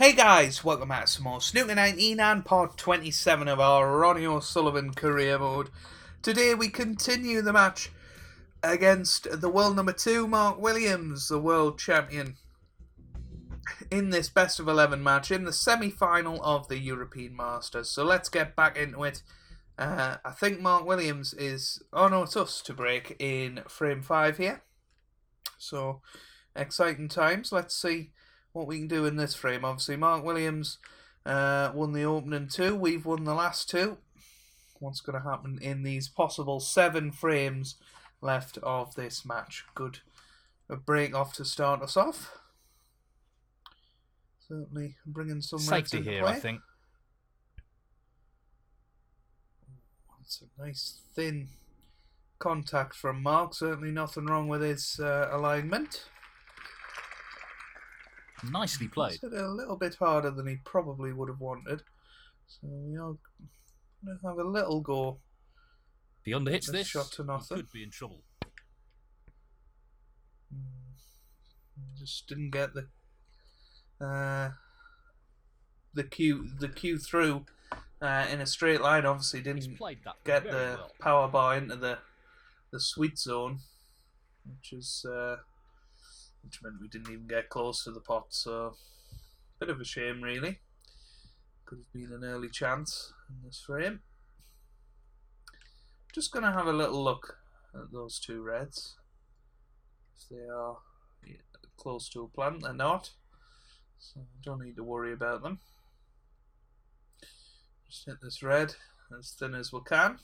Hey guys, welcome back to some more Snooker 19 and part 27 of our Ronnie O'Sullivan Career Mode. Today we continue the match against the world number 2, Mark Williams, the world champion, in this best of 11 match in the semi-final of the European Masters. So let's get back into it. I think Mark Williams is... Oh no, it's us to break in frame 5 here. So, exciting times. Let's see what we can do in this frame. Obviously, Mark Williams won the opening 2. We've won the last 2. What's going to happen in these possible 7 frames left of this match? Good break off to start us off. Certainly bringing some safety into here, play. I think. That's a nice thin contact from Mark. Certainly nothing wrong with his alignment. Nicely played. He's hit it a little bit harder than he probably would have wanted. So we are going to have a little go. If he underhits this, shot to nothing. He could be in trouble. Just didn't get the cue through in a straight line. Obviously didn't get the power bar into the sweet zone, which meant we didn't even get close to the pot. So bit of a shame, really. Could have been an early chance in this frame. Just going to have a little look at those 2 reds. If they are close to a plant, they're not. So don't need to worry about them. Just hit this red as thin as we can.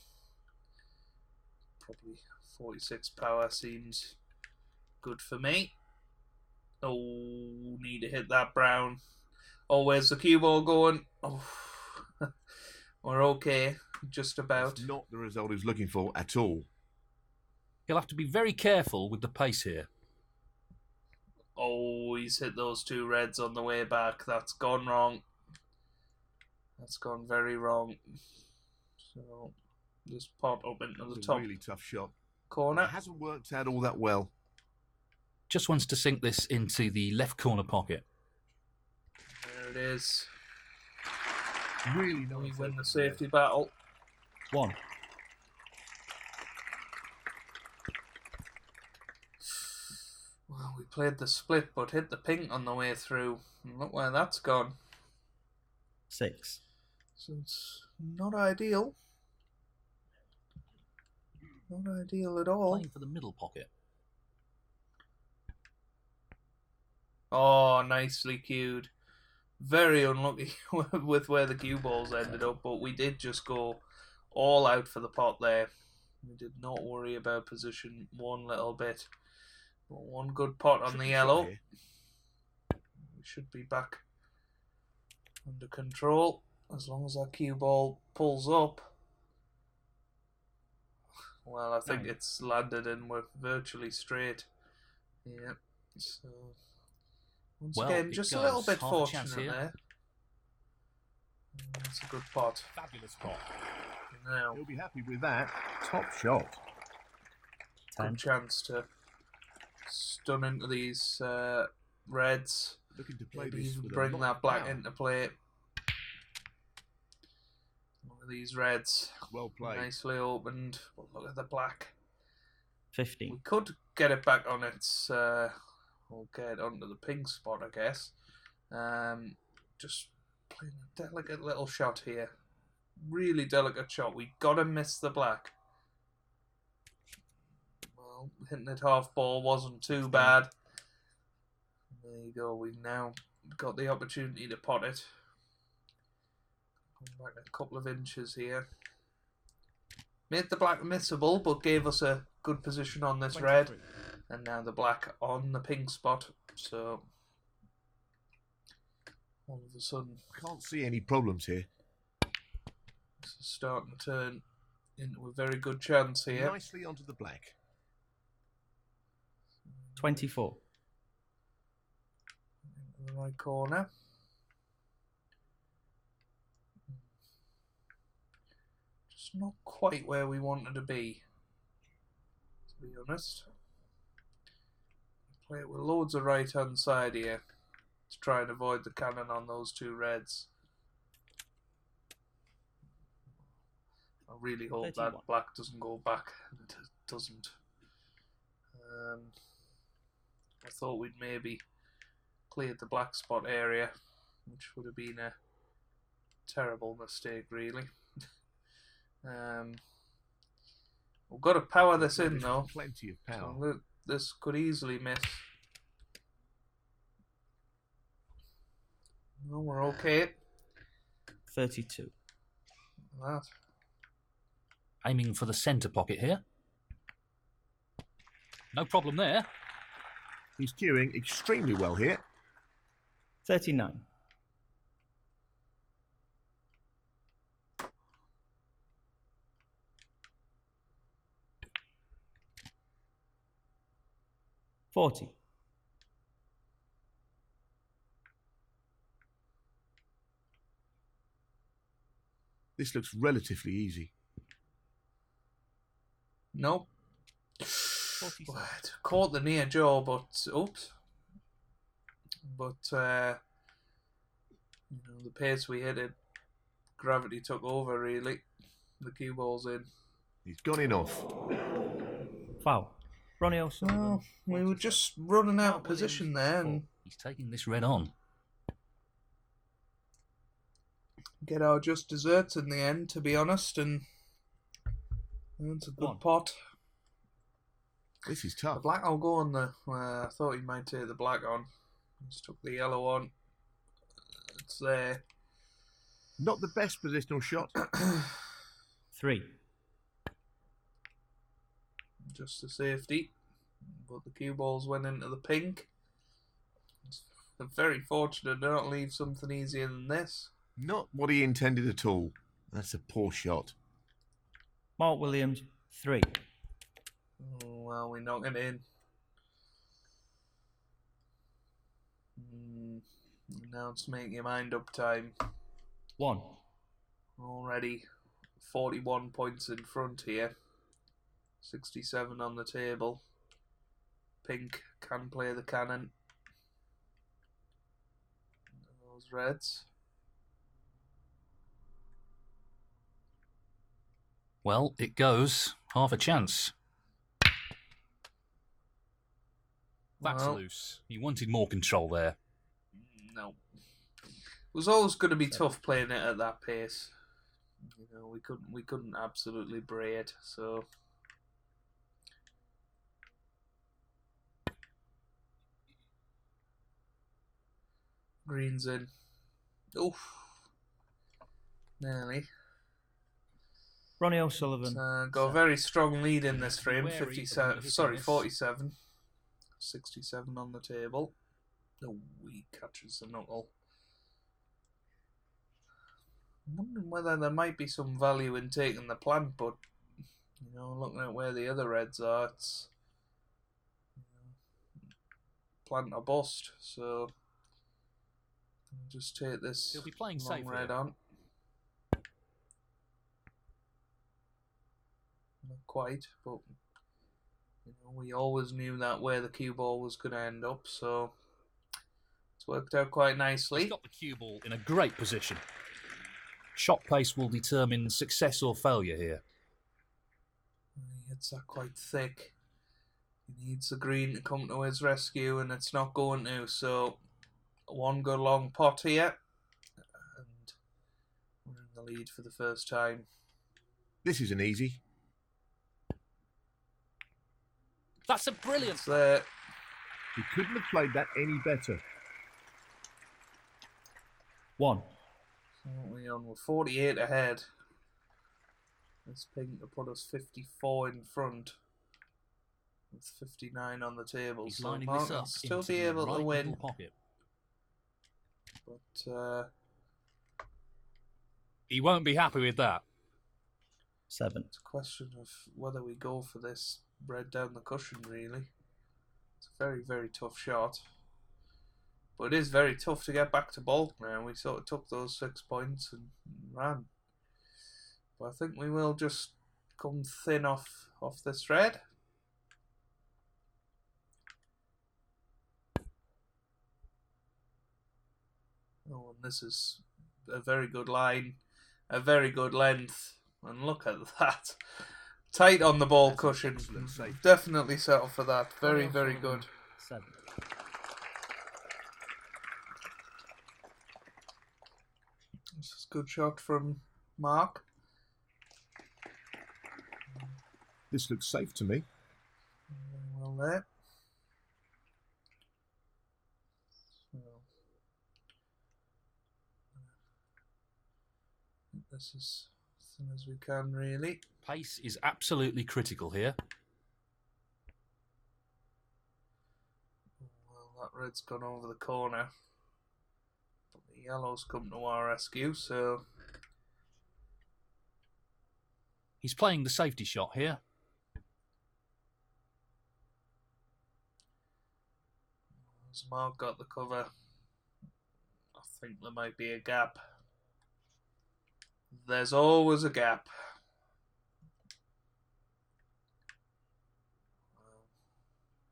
Probably 46 power seems good for me. Oh, need to hit that brown. Oh, where's the cue ball going? Oh, we're okay, just about. That's not the result he's looking for at all. He'll have to be very careful with the pace here. Oh, he's hit those 2 reds on the way back. That's gone wrong. That's gone very wrong. So, just pot up into the top. A really tough shot. Corner. It hasn't worked out all that well. Just wants to sink this into the left corner pocket. There it is. Really nice. We win the safety battle. 1. Well, we played the split, but hit the pink on the way through. And look where that's gone. 6. So it's not ideal. Not ideal at all. Playing for the middle pocket. Oh, nicely cued. Very unlucky with where the cue balls ended up, but we did just go all out for the pot there. We did not worry about position one little bit. But one good pot on the yellow. We should be back under control as long as our cue ball pulls up. Well, I think it's landed and we're virtually straight. Yeah, so... Once again, just a little bit fortunate there. That's a good pot. Fabulous pot. Now, He'll be happy with that. Top shot. good chance to stun into these reds. Looking to play Maybe this even with bring a lot that of black power. into play. Look at these reds. Well played. Nicely opened. But look at the black. 15. We could get it back on its... we'll get onto the pink spot, I guess. Just playing a delicate little shot here. Really delicate shot. We gotta miss the black. Well, hitting it half ball wasn't too bad. There you go. We've now got the opportunity to pot it. Going back a couple of inches here. Made the black missable, but gave us a good position on this 23. red. And now the black on the pink spot. So, all of a sudden, Can't see any problems here. this is starting to turn into a very good chance here. Nicely onto the black. 24. In the right corner. Just not quite where we wanted to be honest. Play it with loads of right hand side here. to try and avoid the cannon on those two reds. I really hope 31. that black doesn't go back. It doesn't. I thought we'd maybe cleared the black spot area, which would have been a terrible mistake, really. We've got to power this in, though. Plenty of power. So this could easily miss. No, we're okay. 32. That. Aiming for the centre pocket here. No problem there. He's queuing extremely well here. 39. $40. This looks relatively easy. Nope. 47. It caught the near jaw, but oops. But the pace we hit it, gravity took over. Really, the cue ball's in. He's gone in off. Foul. Ronnie O'Sullivan. Well, we were just running out of position there, and He's taking this red on. get our just desserts in the end. To be honest, and it's a good One. pot. This is The tough. black, I'll go on the. I thought he might take the black on. Just took the yellow on. It's there. Not the best positional shot. 3. Just a safety. But the cue balls went into the pink. It's very fortunate to not leave something easier than this. Not what he intended at all. That's a poor shot. Mark Williams. 3. Oh, well, we knock it in. Now it's make your mind up time. 1. Already 41 points in front here. 67 on the table. Pink can play the cannon. Those reds. Well, it goes. Half a chance. That's Well, loose. He wanted more control there. no. It was always going to be tough playing it at that pace. We couldn't absolutely braid, so green's in. Oof. Nearly. Ronnie O'Sullivan. Got a very strong lead in this frame. Wary of 57. hitting Sorry, this. 47. 67 on the table. Oh, he catches the knuckle. I'm wondering whether there might be some value in taking the plant, but looking at where the other reds are, it's plant or bust. So I'll just take this He'll be playing long safe red here. on. Not quite, but we always knew that where the cue ball was going to end up, so it's worked out quite nicely. He's got the cue ball in a great position. Shot pace will determine success or failure here. He hits that quite thick. He needs the green to come to his rescue, and it's not going to. So, one good long pot here, and we're in the lead for the first time. This is an easy. That's a brilliant. It's there. He couldn't have played that any better. 1. So what are we on? We're 48 ahead. This pink to put us 54 in front, with 59 on the table. He's so lining Mark this will up still into be the able right to win, middle pocket. but He won't be happy with that. 7. it's a question of whether we go for this red down the cushion, really. It's a very, very tough shot. But it is very tough to get back to bulk now. We sort of took those 6 points and ran. But I think we will just come thin off this red. Oh, and this is a very good line, a very good length, and look at that. Tight on the ball cushion. Definitely settle for that. Very, very good. 7. This is a good shot from Mark. This looks safe to me. Well there. So, this is as thin as we can, really. Pace is absolutely critical here. Well, that red's gone over the corner. But the yellow's come to our rescue, so... He's playing the safety shot here. Has Mark got the cover? I think there might be a gap. There's always a gap.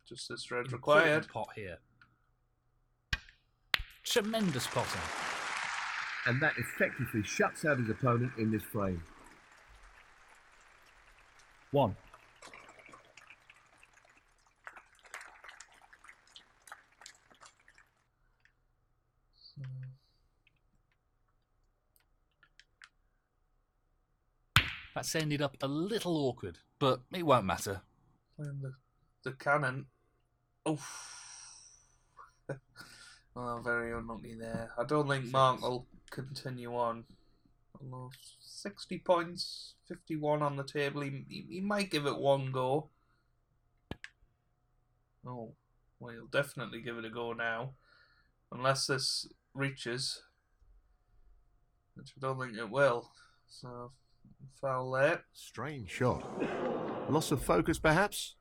Just this red required. Important pot here. Tremendous potting. And that effectively shuts out his opponent in this frame. 1. That's ended up a little awkward, but it won't matter. And the cannon. Oof. Oh, very unlucky there. I don't think Mark will continue on. Although 60 points, 51 on the table. He might give it one go. Oh, well, he'll definitely give it a go now. Unless this reaches. Which I don't think it will. So, foul there. Strange shot. Loss of focus, perhaps?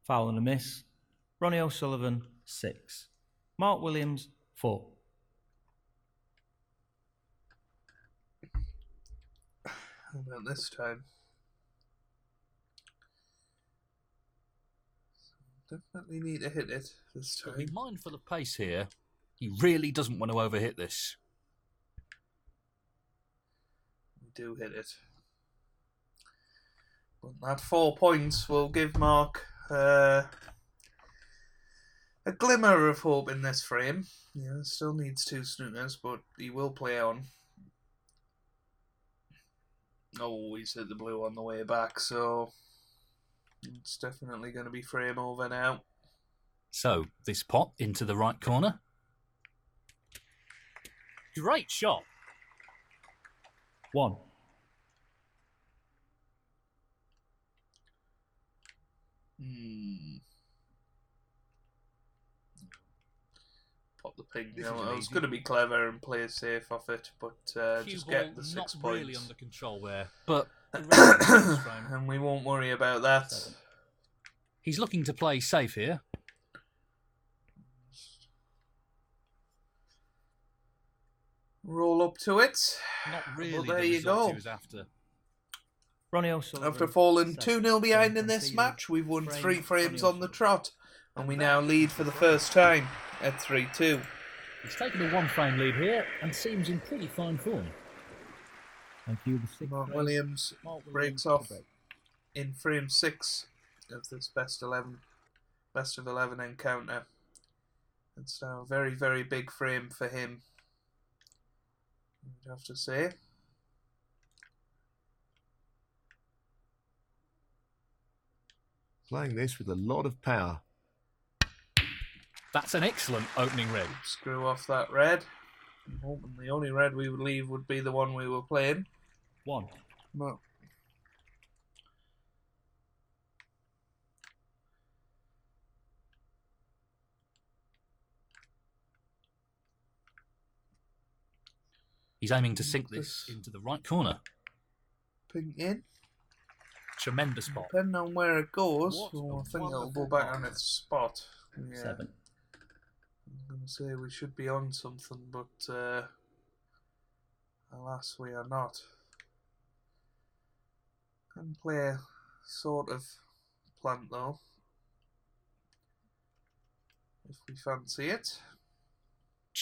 Foul and a miss. Ronnie O'Sullivan, 6. Mark Williams, 4. How about this time? Definitely need to hit it this But be time. mindful of pace here. He really doesn't want to overhit this. We do hit it. But that 4 points will give Mark a glimmer of hope in this frame. Yeah, still needs 2 snookers, but he will play on. Oh, he's hit the blue on the way back, so it's definitely going to be frame over now. So, this pot into the right corner. Great shot. 1. Pop the ping. This You know, is I was easy. going to be clever and play safe off it, but just get the 6 not points. really under control there, but frame. And we won't worry about that. 7. He's looking to play safe here. Roll up to it. Not really there the you result go. he was after. Ronnie O'Sullivan. After falling 7. 2-0 behind in this Conceded. match, we've won Frame, 3 frames Ronnie on the O'Sullivan. trot, and we now lead for the first time at 3-2. He's taken a 1-frame lead here and seems in pretty fine form. Thank you. The 6th Mark frame. Williams Mark breaks Williams off to break. in frame 6 of this best of 11 encounter. It's now a very, very big frame for him, you'd have to say. Playing this with a lot of power. That's an excellent opening red. Screw off that red. I'm hoping the only red we would leave would be the one we were playing. 1. But He's aiming to sink this into the right corner. ping in. Tremendous spot. Depending on where it goes, What well, a I think it'll go wonderful back ball. on its spot. Yeah. 7. I was going to say we should be on something, but alas, we are not. Can play a sort of plant though, if we fancy it.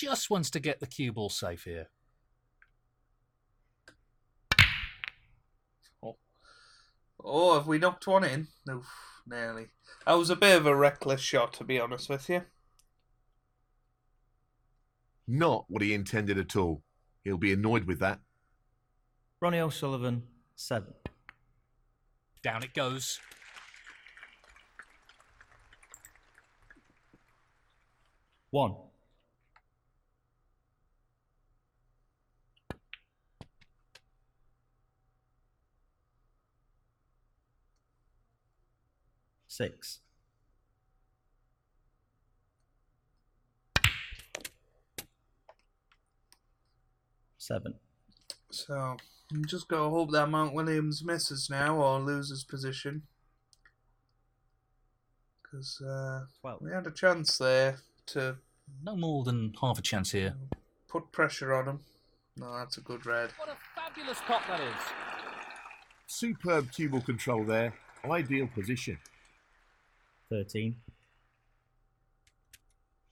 just wants to get the cue ball safe here. Oh, have we knocked one in? Oof, nearly. That was a bit of a reckless shot, to be honest with you. Not what he intended at all. He'll be annoyed with that. Ronnie O'Sullivan, 7. Down it goes. One. Six. Seven. So, you just got to hope that Mark Williams misses now or loses position. Because 12. we had a chance there to No more than half a chance here. put pressure on him. No, that's a good red. What a fabulous pop that is. Superb cue ball control there. Ideal position. 13.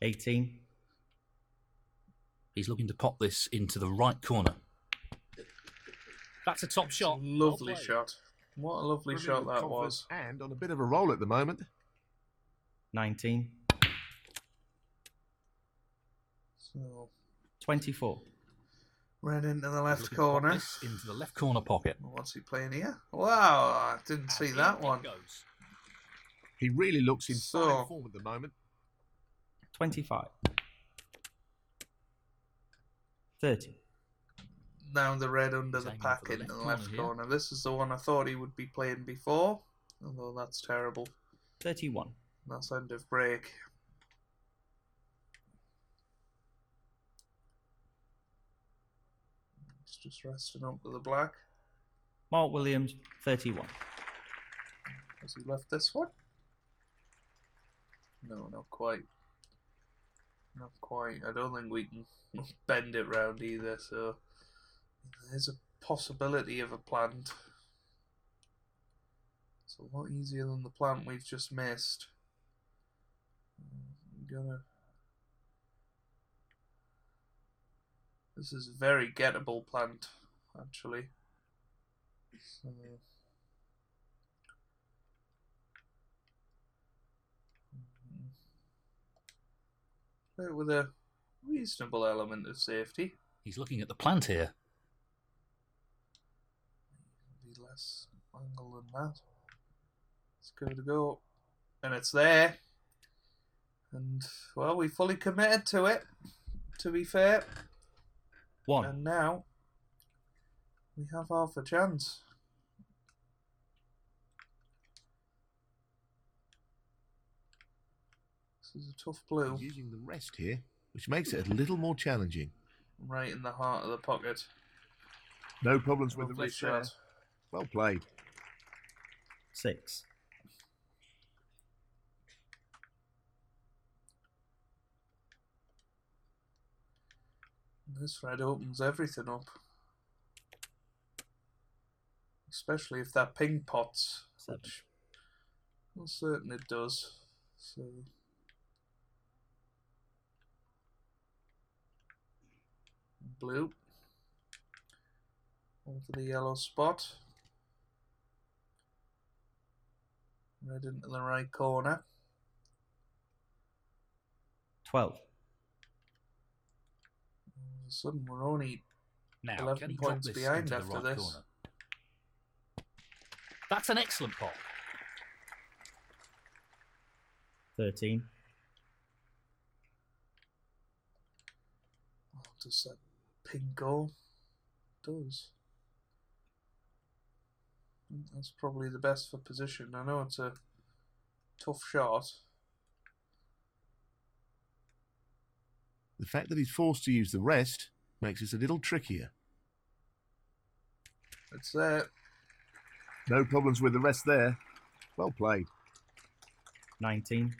18. He's looking to pop this into the right corner. That's a top shot. Lovely Well played. shot. What a lovely Running shot with that confidence was. And on a bit of a roll at the moment. 19. So, 24. red into the left Looking to pop corner. this into the left corner pocket. What's he playing here? Wow, I didn't see And that in it one. goes. He really looks in So- fine form at the moment. 25. 30. Now the red under He's the aiming pack for the into the left left corner here. corner. This is the one I thought he would be playing before, although that's terrible. 31. That's end of break. It's just resting up to the black. Mark Williams, 31. Has he left this one? No, not quite. Not quite. I don't think we can bend it round either, so there's a possibility of a plant. It's a lot easier than the plant we've just missed. I'm gonna... This is a very gettable plant, actually. So... Play it with a reasonable element of safety. He's looking at the plant here. Be less angle than that. Let's give it a go. And it's there. And, well, we fully committed to it, to be fair. 1. And now, we have half a chance. This is a tough blue. He's using the rest here, which makes it a little more challenging. Right in the heart of the pocket. No problems with the Lovely rest there. shot. Well played. 6. This red opens everything up. Especially if that ping pots. 7. Which, well, certain it does. So... Blue. Over the yellow spot. Red into the right corner. 12. All of a sudden we're only Now, 11 can he drop points this behind into the after right this. corner? That's an excellent pop. 13. Oh, does that ping go? It does. That's probably the best for position. I know it's a tough shot. The fact that he's forced to use the rest makes this a little trickier. It's there. No problems with the rest there. Well played. 19.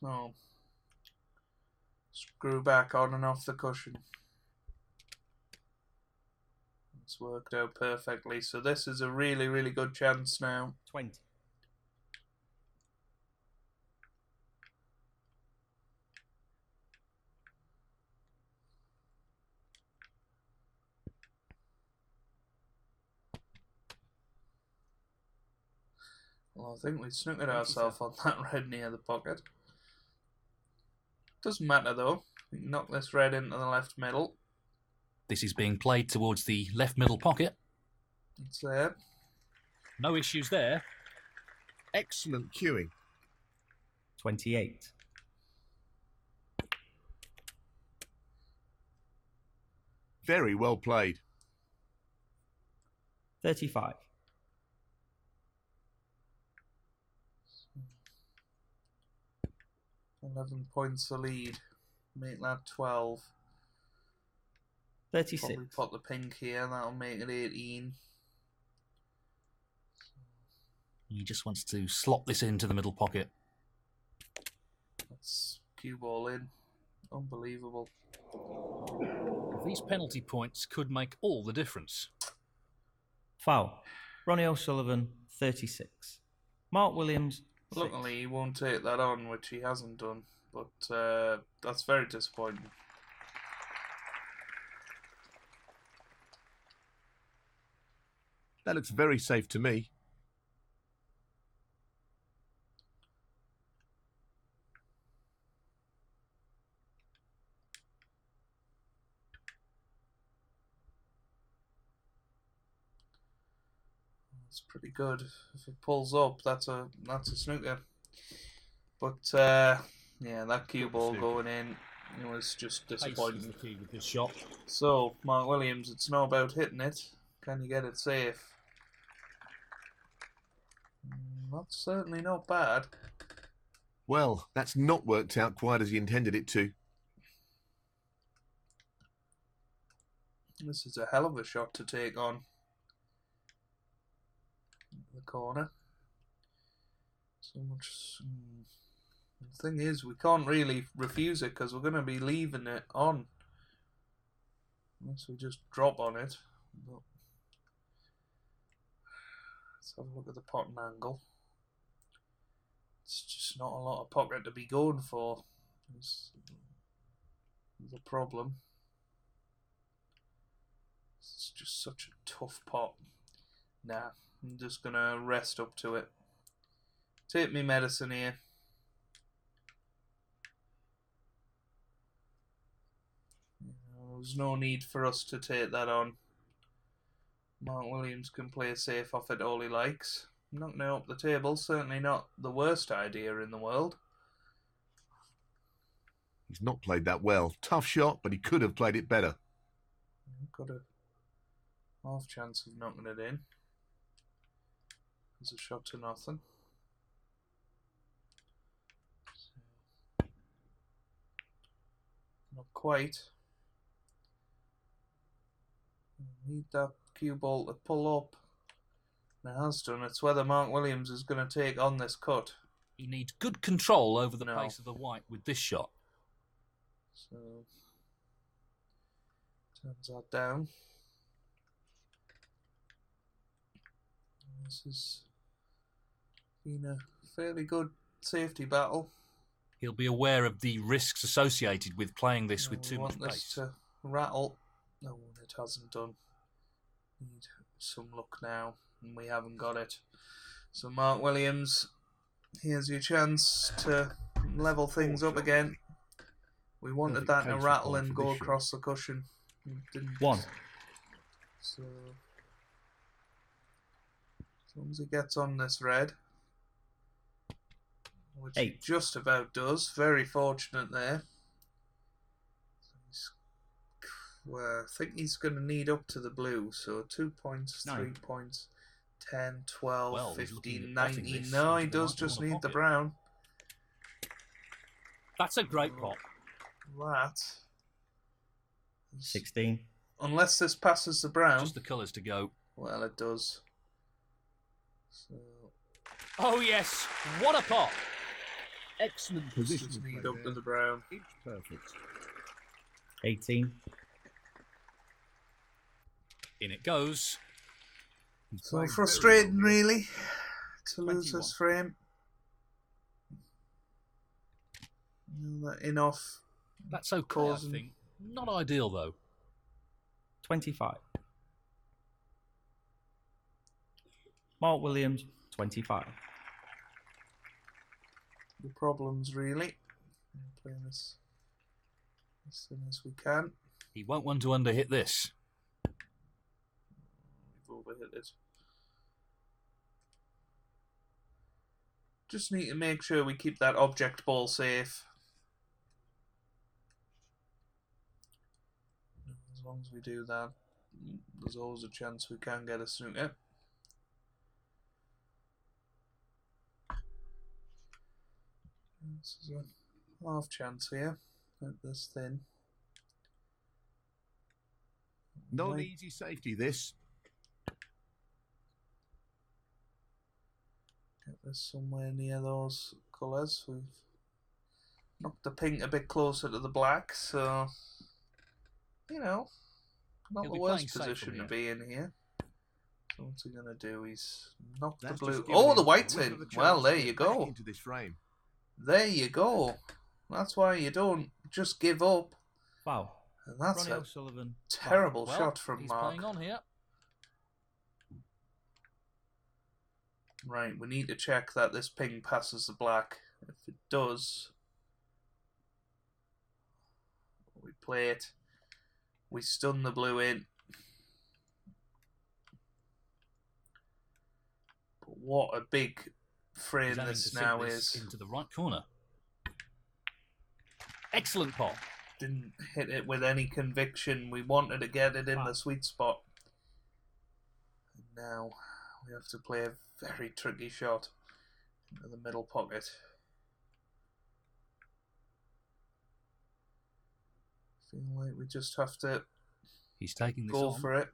So, screw back on and off the cushion. It's worked out perfectly. So this is a really, really good chance now. 20. Oh, I think we snookered ourselves on that red near the pocket. Doesn't matter though. We can knock this red into the left middle. This is being played towards the left middle pocket. It's there. No issues there. Excellent cueing. 28. Very well played. 35. $11 points the lead. Make that 12. 36. Probably put the pink here. That'll make it 18. He just wants to slot this into the middle pocket. That's cue ball in. Unbelievable. These penalty points could make all the difference. Foul. Ronnie O'Sullivan, 36. Mark Williams, 6. Luckily, he won't take that on, which he hasn't done. But that's very disappointing. That looks very safe to me. It's pretty good. If it pulls up, that's a snooker. But yeah, that cue ball going in, it was just Pace is disappointing. the key with this shot. So, Mark Williams, it's not about hitting it. Can you get it safe? That's certainly not bad. Well, that's not worked out quite as he intended it to. This is a hell of a shot to take on. The corner. So much. The thing is, we can't really refuse it because we're going to be leaving it on. Unless we just drop on it. But let's have a look at the potting angle. It's just not a lot of pocket to be going for. It's the problem. It's just such a tough pot. Nah, I'm just going to rest up to it. Take me medicine here. There's no need for us to take that on. Mark Williams can play safe off it all he likes. Knocking it up the table, certainly not the worst idea in the world. He's not played that well. Tough shot, but he could have played it better. Got a half chance of knocking it in. There's a shot to nothing. Not quite. Need that cue ball to pull up. And it has done. It's whether Mark Williams is going to take on this cut. He needs good control over the No. pace of the white with this shot. So turns that down. This has been a fairly good safety battle. He'll be aware of the risks associated with playing this with We too much want this pace. to rattle. No, it hasn't done. Need some luck now, and we haven't got it. So Mark Williams, here's your chance to level things up again. We wanted Perfect that to pace rattle required and for go this shot. across the cushion. It didn't. 1. So as long as he gets on this red, which he 8. just about does. Very fortunate there. Well, I think he's going to need up to the blue. So 2 points, 3 9. points, 10, 12, Well, he's looking 15, at potting 19. this No, he into the does white just corner need the pocket. brown. That's a great pot. That. 16. Unless this passes the brown. Just the colours to go. Well, it does. So Oh yes, what a pot! Excellent position. just of need play up to there. the brown. It's perfect. 18. In it goes. He's So playing very frustrating, well here. really, to lose 21. this frame. In off. That's okay, Causing- I think. Not ideal though. 25. Mark Williams, 25. the problems, really. Playing this as soon as we can. He won't want to underhit this. We've overhit it. Just need to make sure we keep that object ball safe. As long as we do that, there's always a chance we can get a snooker. This is a half chance here at this thing. Not an Right. easy safety, this. Get this somewhere near those colours. We've knocked the pink a bit closer to the black, so you know, not He'll the be worst playing safe position from to be in here. So what's he gonna do? He's knocked the That's blue. just given Oh, him the a white's whiff in. of a Well, chance there to you get back go. into this frame. There you go. That's why you don't just give up. Foul. And that's Ronnie a O'Sullivan. terrible Well, shot from he's Mark. playing on here. Right, we need to check that this ping passes the black. If it does, we play it. We stun the blue in. But what a big frame He's aiming this to sink now this is. into the right corner. Excellent pot. Didn't hit it with any conviction. We wanted to get it in the sweet spot. And now we have to play a very tricky shot into the middle pocket. Feel like we just have to He's taking this go on. for it.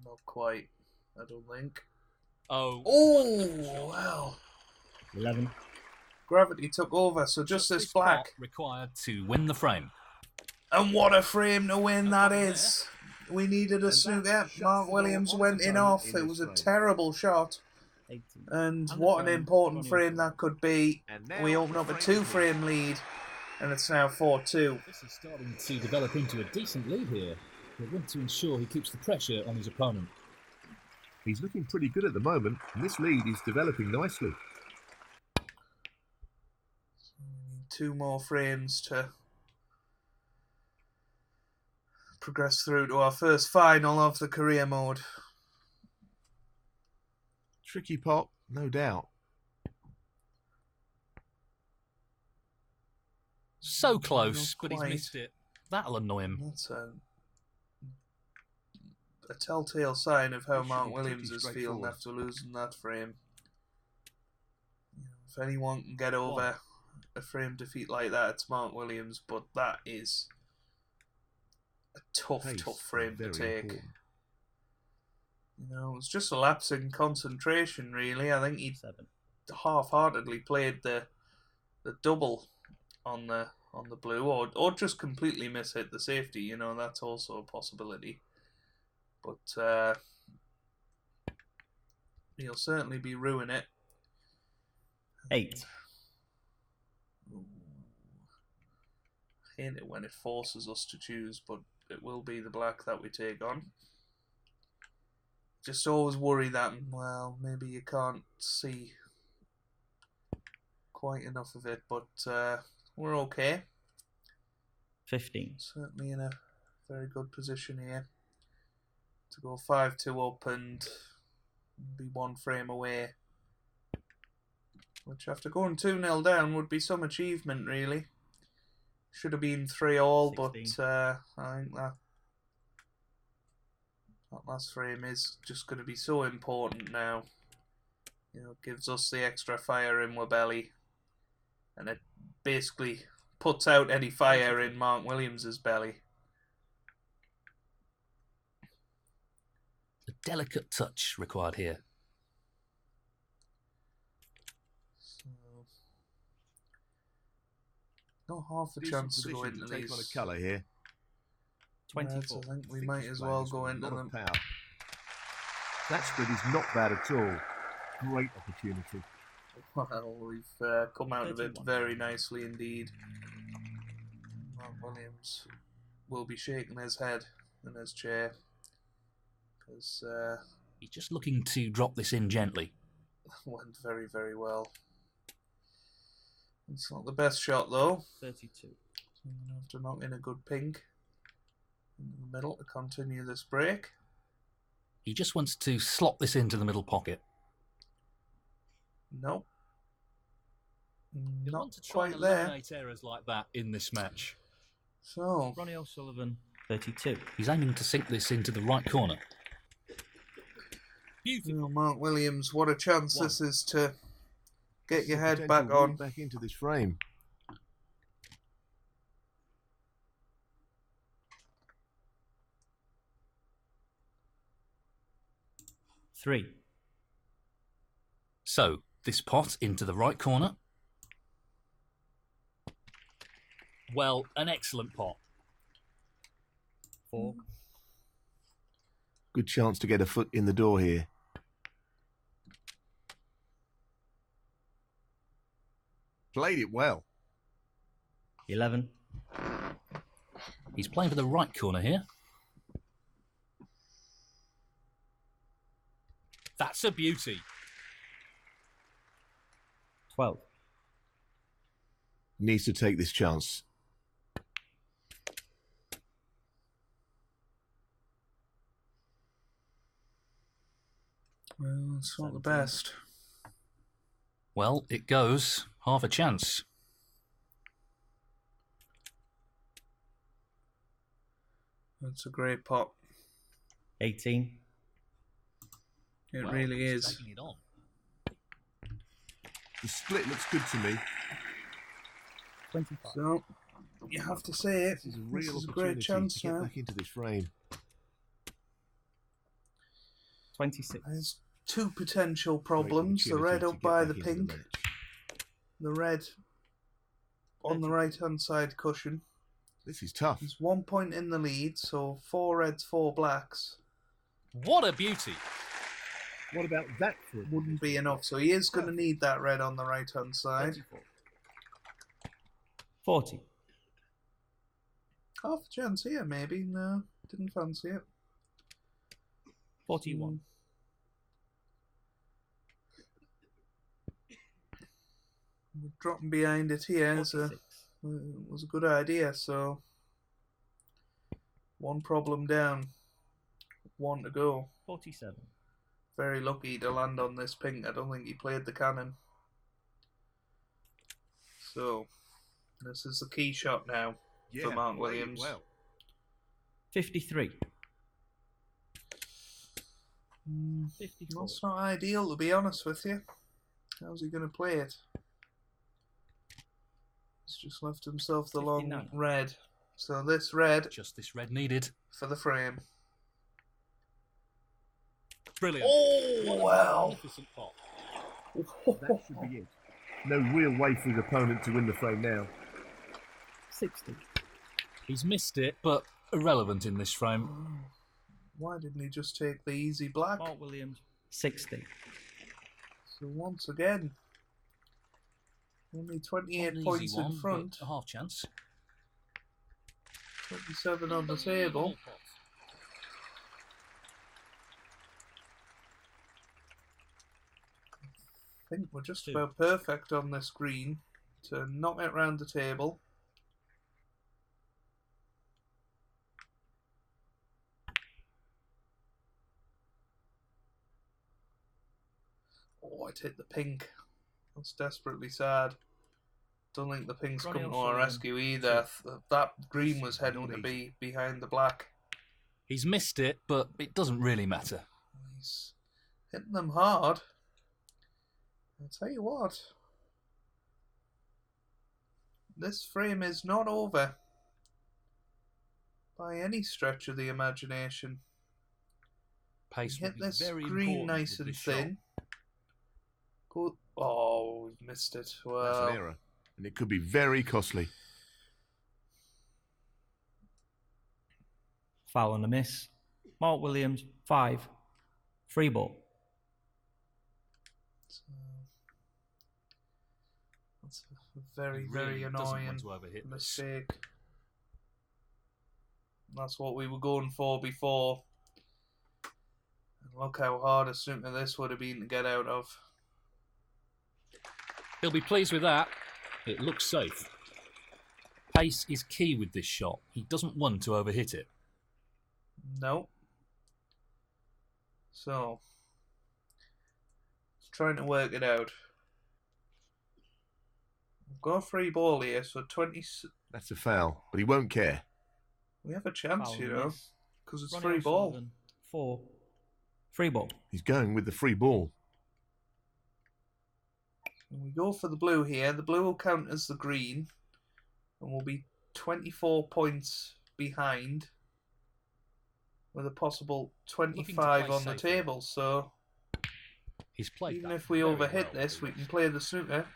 Not quite, I don't think. Oh. Oh, well. 11. Gravity took over, so just this pot black. required to win the frame. And what a frame to win No that problem is. We needed a that's snooker. shots Mark for Williams one went in opponent off. in It this was a frame. terrible shot. 18. And the what an frame, important Ronnie frame O'Sullivan. that could be. And now We open the up a frame 2-frame lead. And it's now 4-2. This is starting to develop into a decent lead here. They want to ensure he keeps the pressure on his opponent. He's looking pretty good at the moment, and this lead is developing nicely. We need 2 more frames to progress through to our first final of the career mode. Tricky pot, no doubt. So close, Not but he's quite. missed it. That'll annoy him. That's a telltale sign of how It should Mark be Williams pretty is feeling straightforward. after losing that frame. You know, if anyone can get over a frame defeat like that, it's Mark Williams, but that is a tough Pace, frame to very take. important. You know, it's just a lapse in concentration, really. I think he 7. half-heartedly played the double on the blue, or just completely miss-hit the safety. You know, that's also a possibility. But he'll certainly be ruining it. 8. I hate it when it forces us to choose, but it will be the black that we take on. Just always worry that, well, maybe you can't see quite enough of it, but we're okay. 15. Certainly in a very good position here to go 5-2 up and be 1 frame away. Which, after going 2-0 down, would be some achievement, really. Should have been 3-all, but 16. I think that last frame is just going to be so important now. You know, it gives us the extra fire in our belly, and it basically puts out any fire in Mark Williams's belly. A delicate touch required here. So, not half a Decent chance to go position into to take on a these. colour here. 24. Reds. I think we Thickest might as well players go with a into lot of them. power. That spread is not bad at all. Great opportunity. Well, we've come out of it 31. very nicely indeed. Mark Williams will be shaking his head in his chair because He's just looking to drop this in gently. Went very, very well. It's not the best shot though. 32. So I'm going to have to knock in a good pink in the middle to continue this break. He just wants to slot this into the middle pocket. Nope. He'll Not want to try quite and there. eliminate errors like that in this match. So, Ronnie O'Sullivan, 32. He's aiming to sink this into the right corner. Mark Williams, what a chance this is to get your head back Potential on. route back into this frame. Three. So, this pot into the right corner. Well, an excellent pot. 4. Good chance to get a foot in the door here. Played it well. 11. He's playing for the right corner here. That's a beauty. 12. Needs to take this chance. Well, it's not the best. Well, it goes. Half a chance. It's a great pot. 18. It Well, really he's is. taking it on. The split looks good to me. 25. So, you have to say it. This is a real This is a opportunity great chance to get now. back into this frame. 26. There's two potential Great problems. The opportunity red to up get by back the into pink. match. The red on the right hand side cushion. This is tough. There's 1 point in the lead, so 4 reds, 4 blacks. What a beauty. What about that for a Wouldn't be enough, so he is going to need that red on the right hand side. 34. 40. Half a chance here, maybe. No, didn't fancy it. 41. Dropping behind it here is 46. was a good idea, so one problem down, 1 to go. 47. Very lucky to land on this pink. I don't think he played the cannon. So, this is the key shot now for Mark played it Williams. well. 53. 54. That's not ideal, to be honest with you. How's he going to play it? He's just left himself the long 59. red. So this red Just this red needed. for the frame. Brilliant. Oh, What a wow. magnificent pot. That should be it. No real way for his opponent to win the frame now. 60. He's missed it, but irrelevant in this frame. Why didn't he just take the easy black? Mark Williams, 60. So once again, only 28 An points easy one, in front, but a half chance. 27 on the table. I think we're just about perfect on this green to knock it round the table. Oh, it hit the pink. That's desperately sad. Don't think the pink's Ronnie come to our O'Sullivan. rescue either. That green was heading to be behind the black. He's missed it, but it doesn't really matter. He's hitting them hard. I'll tell you what. This frame is not over by any stretch of the imagination. Pace Hit will be this very green important nice with and this shot. thin. Good. Oh, we've missed it. That's Well, an error, and it could be very costly. Foul and a miss. Mark Williams, 5. Free ball. so that's a very, He very really doesn't annoying want to overhit this. mistake. That's what we were going for before. Look how hard a snooker this would have been to get out of. He'll be pleased with that. It looks safe. Pace is key with this shot. He doesn't want to overhit it. No. So, trying to work it out. We've got a free ball here, so 20. That's a foul, but he won't care. We have a chance, Foul you and know, miss. because it's Ronnie free ball. O'Sullivan, 4. Free ball. He's going with the free ball. And we go for the blue here. The blue will count as the green, and we'll be 24 points behind, with a possible 25 on the safely. table. So He's played even that if we very overhit well. this, we can play the snooker.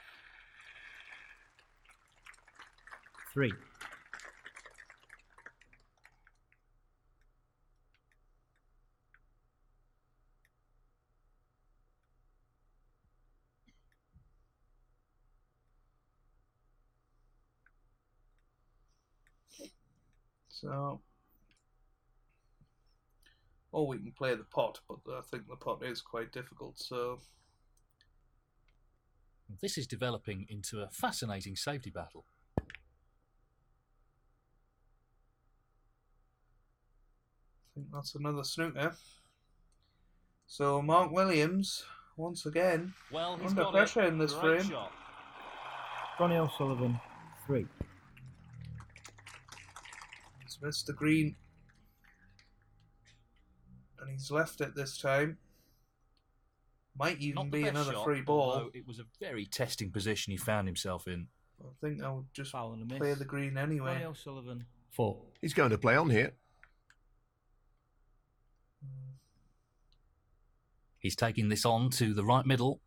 3. So, or we can play the pot, but I think the pot is quite difficult. So, This is developing into a fascinating safety battle. I think that's another snooker. So Mark Williams, once again, Well, he's under got pressure it. in this Great frame. shot. Ronnie O'Sullivan, 3. He's missed the green. And he's left it this time. Might even Not the be best another shot, free ball. although it was a very testing position he found himself in. I think I would just Foul and a miss. play the green Ronnie anyway. O'Sullivan, 4. He's going to play on here. He's taking this on to the right middle.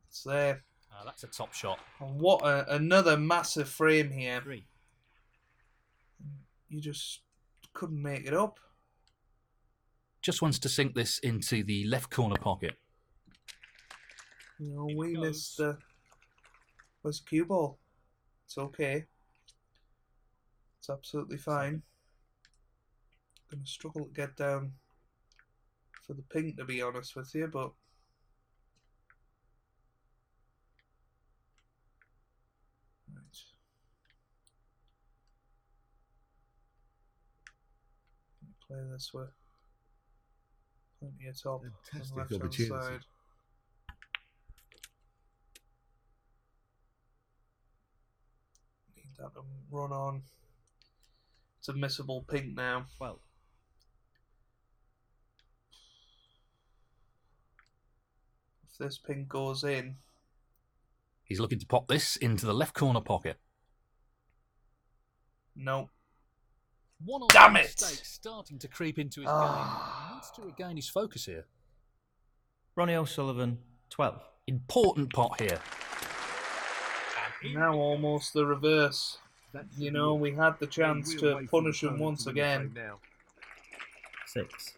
It's there. That's a top shot. And what another massive frame here. 3. You just couldn't make it up. Just wants to sink this into the left corner pocket. You know, Here we it goes. missed the... Where's the cue ball? It's okay. It's absolutely fine. Gonna struggle to get down for the pink, to be honest with you, but... Right. Play this way. Plenty of top on the Fantastic left-hand opportunity. side. Need that to run on. It's a missable pink now. 12. If this pink goes in, He's looking to pop this into the left corner pocket. no. One or Damn two it! mistakes starting to creep into his Ah. game. He needs to regain his focus here. Ronnie O'Sullivan, 12. Important pot here. Now almost the reverse. That You should know, be we had the a chance real to way for punish the him opponent once to win the again. frame now. 6.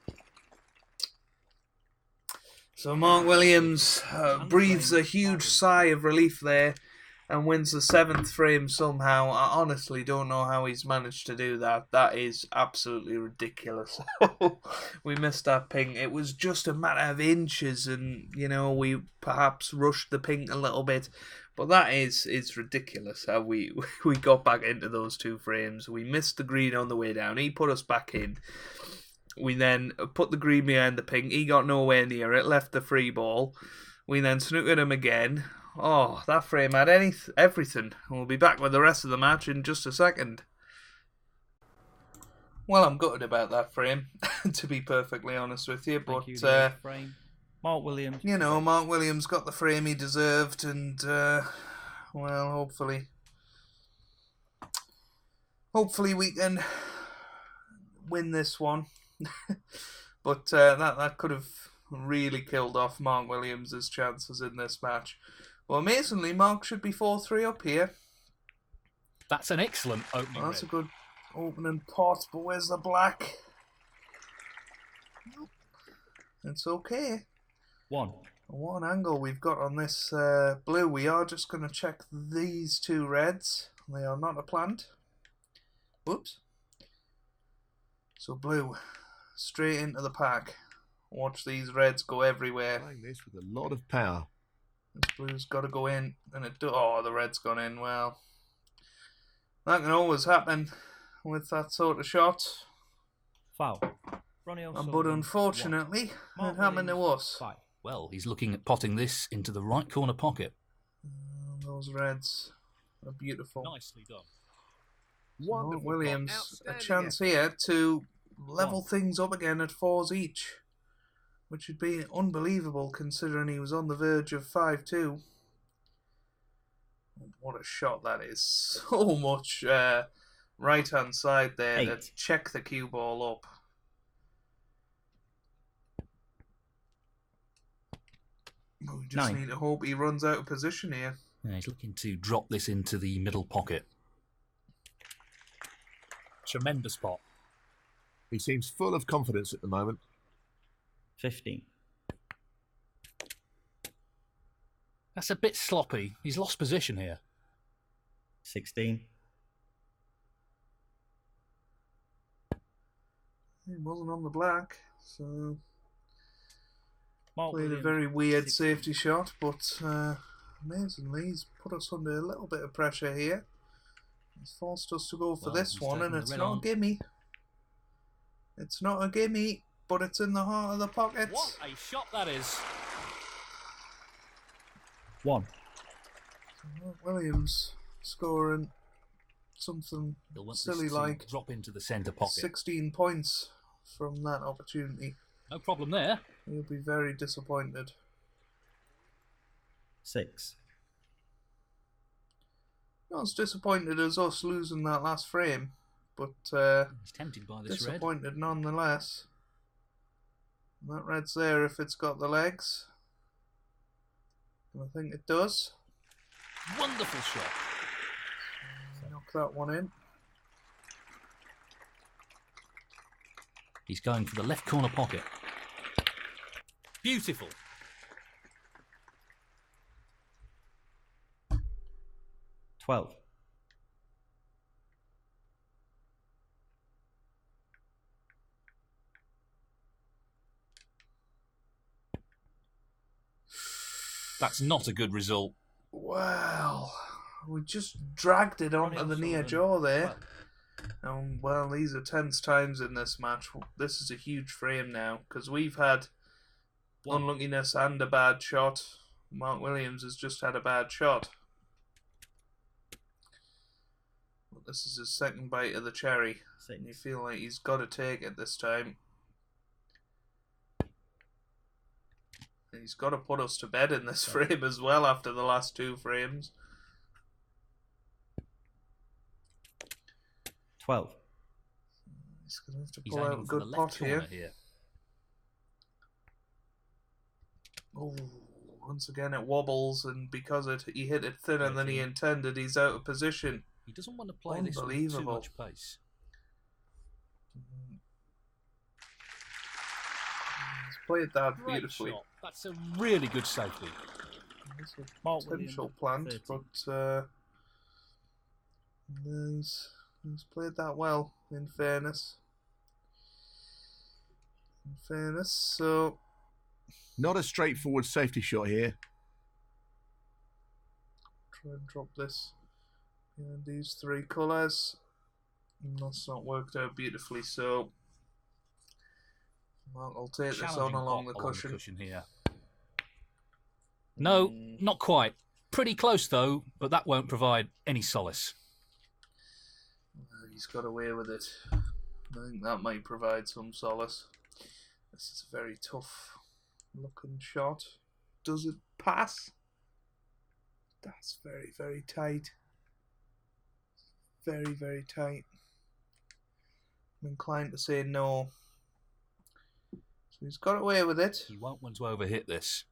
So Mark Williams breathes a huge sigh of relief there and wins the 7th frame somehow. I honestly don't know how he's managed to do that. That is absolutely ridiculous. We missed that pink. It was just a matter of inches, and you know, we perhaps rushed the pink a little bit. But that is ridiculous how we got back into those 2 frames. We missed the green on the way down. He put us back in. We then put the green behind the pink. He got nowhere near it, left the free ball. We then snookered him again. Oh, that frame had everything. We'll be back with the rest of the match in just a second. Well, I'm gutted about that frame, to be perfectly honest with you. But, Thank you, the frame. Mark Williams. you know, Mark Williams got the frame he deserved, and, well, hopefully we can win this one. But that could have really killed off Mark Williams' chances in this match. Well, amazingly, Mark should be 4-3 up here. That's an excellent opening. Well, that's a red. good opening pot, but where's the black? Nope. It's okay. 1. One angle we've got on this blue. We are just going to check these 2 reds. They are not a plant. Whoops. So blue. straight into the pack. Watch these reds go everywhere. Playing this with a lot of power. This blue's got to go in, and oh, the red's gone in. Well, that can always happen with that sort of shot. Foul. Ronnie O'Sullivan. But unfortunately, it happened to us. 5. Well, he's looking at potting this into the right corner pocket. Those reds are beautiful. Nicely done. Mark Williams, a Outstanding chance effort. here to level things up again at 4s each, which would be unbelievable considering he was on the verge of 5-2. What a shot that is. So much right hand side there 8. to check the cue ball up. We just 9. need to hope he runs out of position here. Yeah, he's looking to drop this into the middle pocket. Tremendous pot. He seems full of confidence at the moment. 15. That's a bit sloppy. He's lost position here. 16. He wasn't on the black, so Mark played a Williams, very weird 16. safety shot, but amazingly he's put us under a little bit of pressure here. He's forced us to go for Well, this he's one, and taken the it's red not on. a gimme. It's not a gimme, but it's in the heart of the pocket. What a shot that is. 1. Mark Williams scoring something He'll want silly this to like drop into the centre pocket. 16 points from that opportunity. No problem there. He'll be very disappointed. 6. Not as disappointed as us losing that last frame, but He's tempted by this red. disappointed nonetheless. And that red's there if it's got the legs. And I think it does. Wonderful shot. Knock that one in. He's going for the left corner pocket. Beautiful. 12. That's not a good result. Well, we just dragged it onto the near jaw there. And well, these are tense times in this match. This is a huge frame now because we've had unluckiness and a bad shot. Mark Williams has just had a bad shot. But this is his second bite of the cherry. 6. And you feel like he's got to take it this time. And he's got to put us to bed in this frame as well after the last 2 frames. 12. He's going to have to He's pull out a aiming for the good left pot corner here. here. Oh, once again it wobbles, and because he hit it thinner than he intended, he's out of position. He doesn't want to play this with too Unbelievable. much pace. He's played that Great beautifully. shot. That's a really good safety. It's a Mark potential Williams, plant, 30. but he's played that well, in fairness. So Not a straightforward safety shot here. try and drop this behind these 3 colours. And that's not worked out beautifully, so Mark will take this on Challenging along pot the cushion. here. No, not quite. Pretty close though, but that won't provide any solace. He's got away with it. I think that might provide some solace. This is a very tough looking shot. Does it pass? That's very, very tight. Very, very tight. I'm inclined to say no. So he's got away with it, He won't want to overhit this.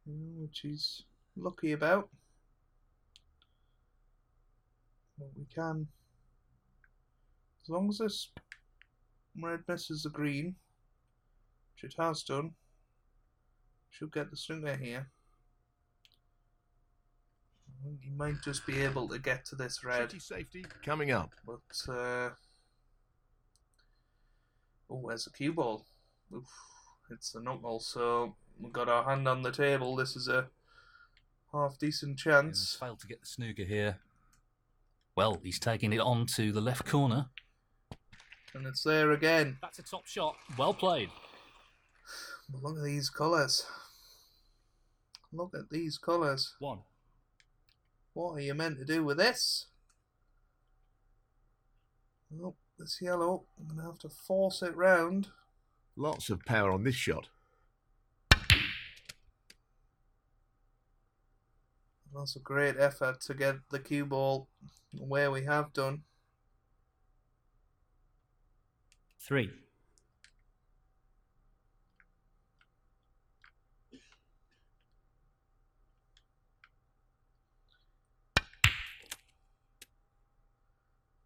which he's lucky about. But we can, as long as this red misses the green, which it has done, should get the snooker here. I think he might just be able to get to this red, City safety coming up. but Oh, there's a cue ball. Oof, it's the knuckle, so we've got our hand on the table. This is a half-decent He's chance. failed to get the snooker here. Well, he's taking it on to the left corner. And it's there again. That's a top shot. Well played. But look at these colours. Look at these colours. 1. What are you meant to do with this? Oh, this yellow. I'm going to have to force it round. Lots of power on this shot. That's a great effort to get the cue ball where we have done. 3.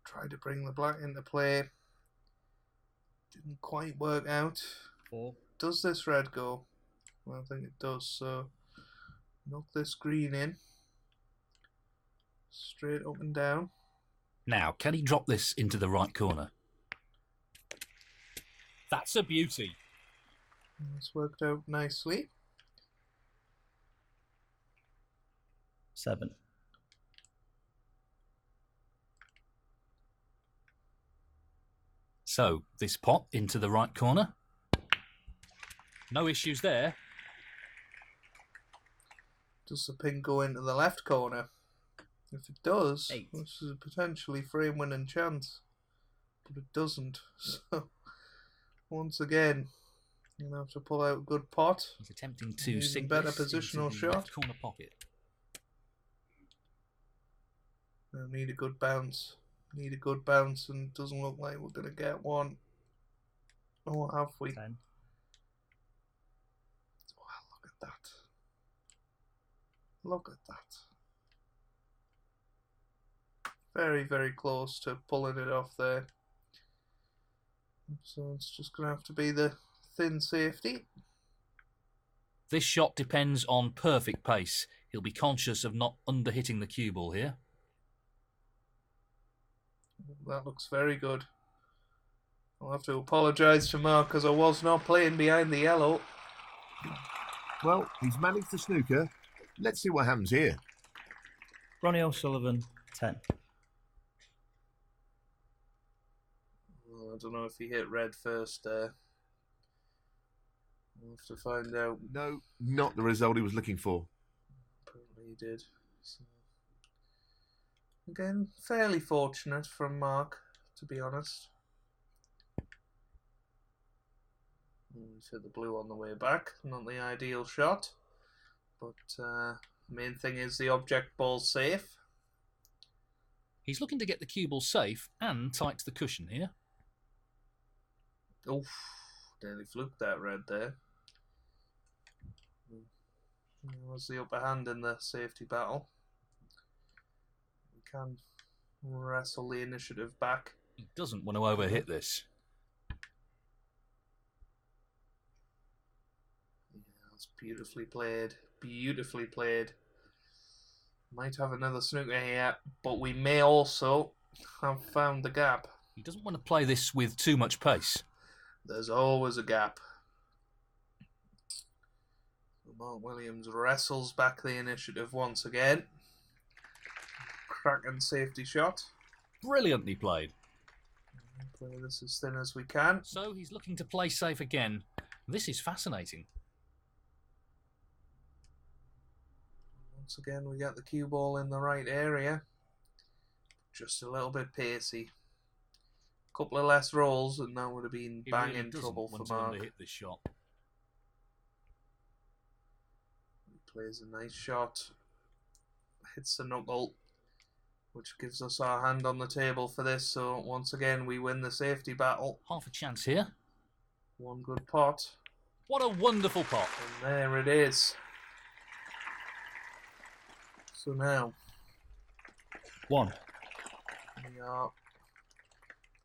Tried to bring the black into play. Didn't quite work out. 4. Does this red go? Well, I think it does, so knock this green in. Straight up and down. Now, can he drop this into the right corner? That's a beauty. It's worked out nicely. 7. So, this pot into the right corner. No issues there. Does the pin go into the left corner? If it does, 8. this is a potentially frame winning chance. But it doesn't. So, once again, you're going to have to pull out a good pot. He's attempting to Even sink better this positional into the shot. left corner pocket. I need a good bounce. Need a good bounce, and it doesn't look like we're going to get one. Oh, have we? 10. Wow, look at that. Look at that. Very, very close to pulling it off there. So it's just going to have to be the thin safety. This shot depends on perfect pace. He'll be conscious of not under-hitting the cue ball here. That looks very good. I'll have to apologise to Mark because I was not playing behind the yellow. Well, he's managed the snooker. Let's see what happens here. Ronnie O'Sullivan 10. Well, I don't know if he hit red first there. We'll have to find out. No, not the result he was looking for. Apparently he did. So, again, fairly fortunate from Mark, to be honest. He's hit the blue on the way back. Not the ideal shot. But the main thing is the object ball's safe. He's looking to get the cue ball safe and tight to the cushion here. Oof, nearly fluked that red there. Was the upper hand in the safety battle. We can wrestle the initiative back. He doesn't want to overhit this. Yeah, that's beautifully played. Beautifully played. Might have another snooker here, but we may also have found the gap. He doesn't want to play this with too much pace. There's always a gap. Mark Williams wrestles back the initiative once again. Cracking safety shot. Brilliantly played. Play this as thin as we can. So he's looking to play safe again. This is fascinating. Once again, we got the cue ball in the right area. Just a little bit pacey. Couple of less rolls, and that would have been He bang really in doesn't trouble want for to Mark. underhit this shot. He plays a nice shot. Hits the knuckle, which gives us our hand on the table for this. So once again, we win the safety battle. Half a chance here. One good pot. What a wonderful pot. And there it is. So now 1. we are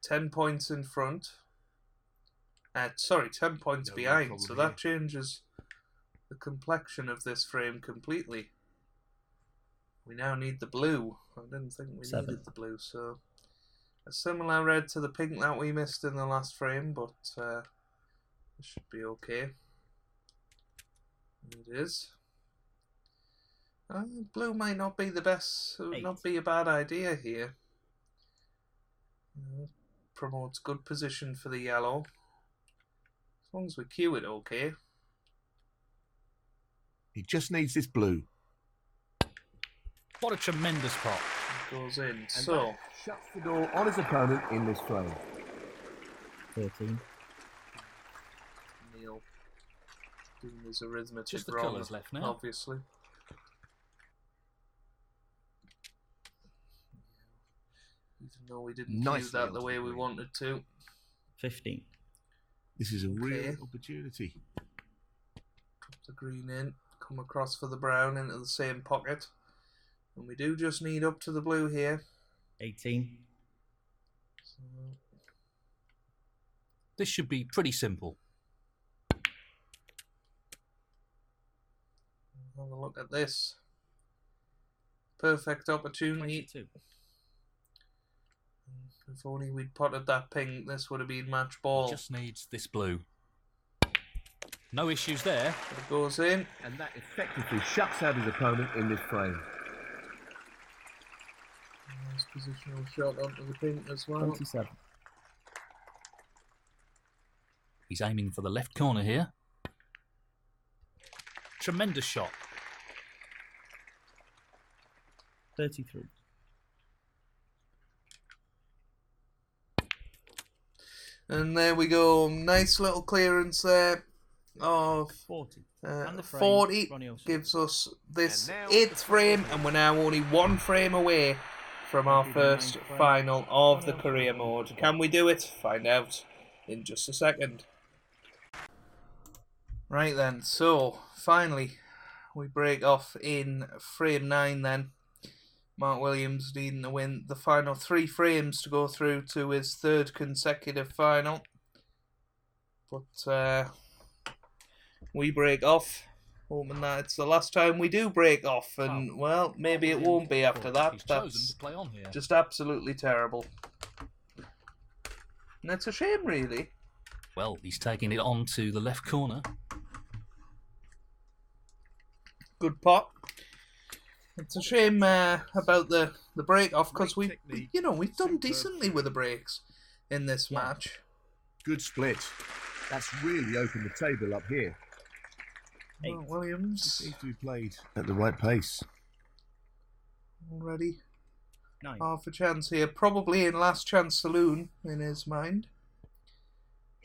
10 points in front. 10 points No behind. problem So here. that changes the complexion of this frame completely. We now need the blue. I didn't think we 7. needed the blue, so A similar red to the pink that we missed in the last frame, but it should be okay. It is. Blue might not be the best, not be a bad idea here. Promotes good position for the yellow. As long as we cue it okay. He just needs this blue. What a tremendous pot. It goes in. And So, that shuts the door on his opponent in this frame. 13. Neil doing his arithmetic Just the wrong, colours left now. obviously. Even though we didn't Nicely use that the onto way the we green. wanted to. 15. This is a Okay. real opportunity. Drop the green in, come across for the brown into the same pocket. And we do just need up to the blue here. 18. So, This should be pretty simple. have a look at this. Perfect opportunity. 22. If only we'd potted that pink, this would have been match ball. Just needs this blue. No issues there. But it goes in. And that effectively shuts out his opponent in this frame. Nice positional shot onto the pink as well. 27. He's aiming for the left corner here. Tremendous shot. 33. And there we go. Nice little clearance there of 40. And the frame, 40 Ronnie O'Sullivan. gives us this And now 8th frame, and we're now only 1 frame away from our first final of the career mode. Can we do it? Find out in just a second. Right then, so finally we break off in frame 9 then. Mark Williams needing to win the final 3 frames to go through to his 3rd consecutive final. But we break off, hoping that it's the last time we do break off, and well, maybe it won't be after that. He's chosen That's to play on here. just absolutely terrible. And it's a shame, really. Well, he's taking it on to the left corner. Good pot. It's a shame about the break off, because we've done decently with the breaks in this match. Good split. That's really opened the table up here. Mark Williams Seems to be played at the right pace. already 9. half a chance here, probably in last chance saloon in his mind.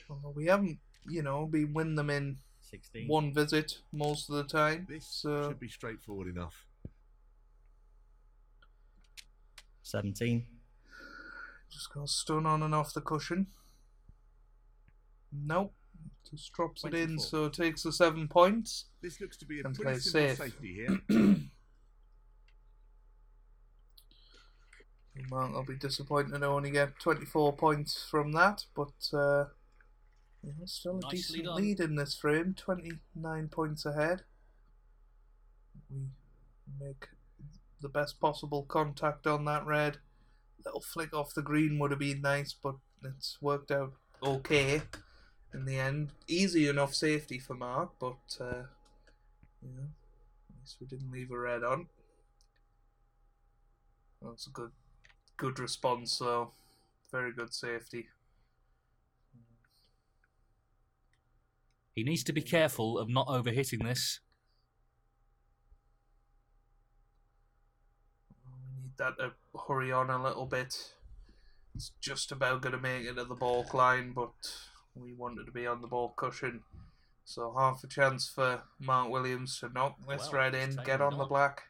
Although we haven't, been winning them in 16. 1 visit most of the time. This So should be straightforward enough. 17. just got stun on and off the cushion. Nope. Just drops it in, 24. so it takes the 7 points. This looks to be a And pretty play simple safe. safety here. Mark will be disappointed to only get 24 points from that, but still a Nicely decent done. lead in this frame, 29 points ahead. We make the best possible contact on that red. Little flick off the green would have been nice, but it's worked out okay in the end. Easy enough safety for Mark, but at least we didn't leave a red on. That's a good response, though. Very good safety. He needs to be careful of not overhitting this. We need that to hurry on a little bit. It's just about going to make it to the balk line, but we wanted to be on the ball cushion. So half a chance for Mark Williams to knock this Well, red he's in, taken get it on the on. black.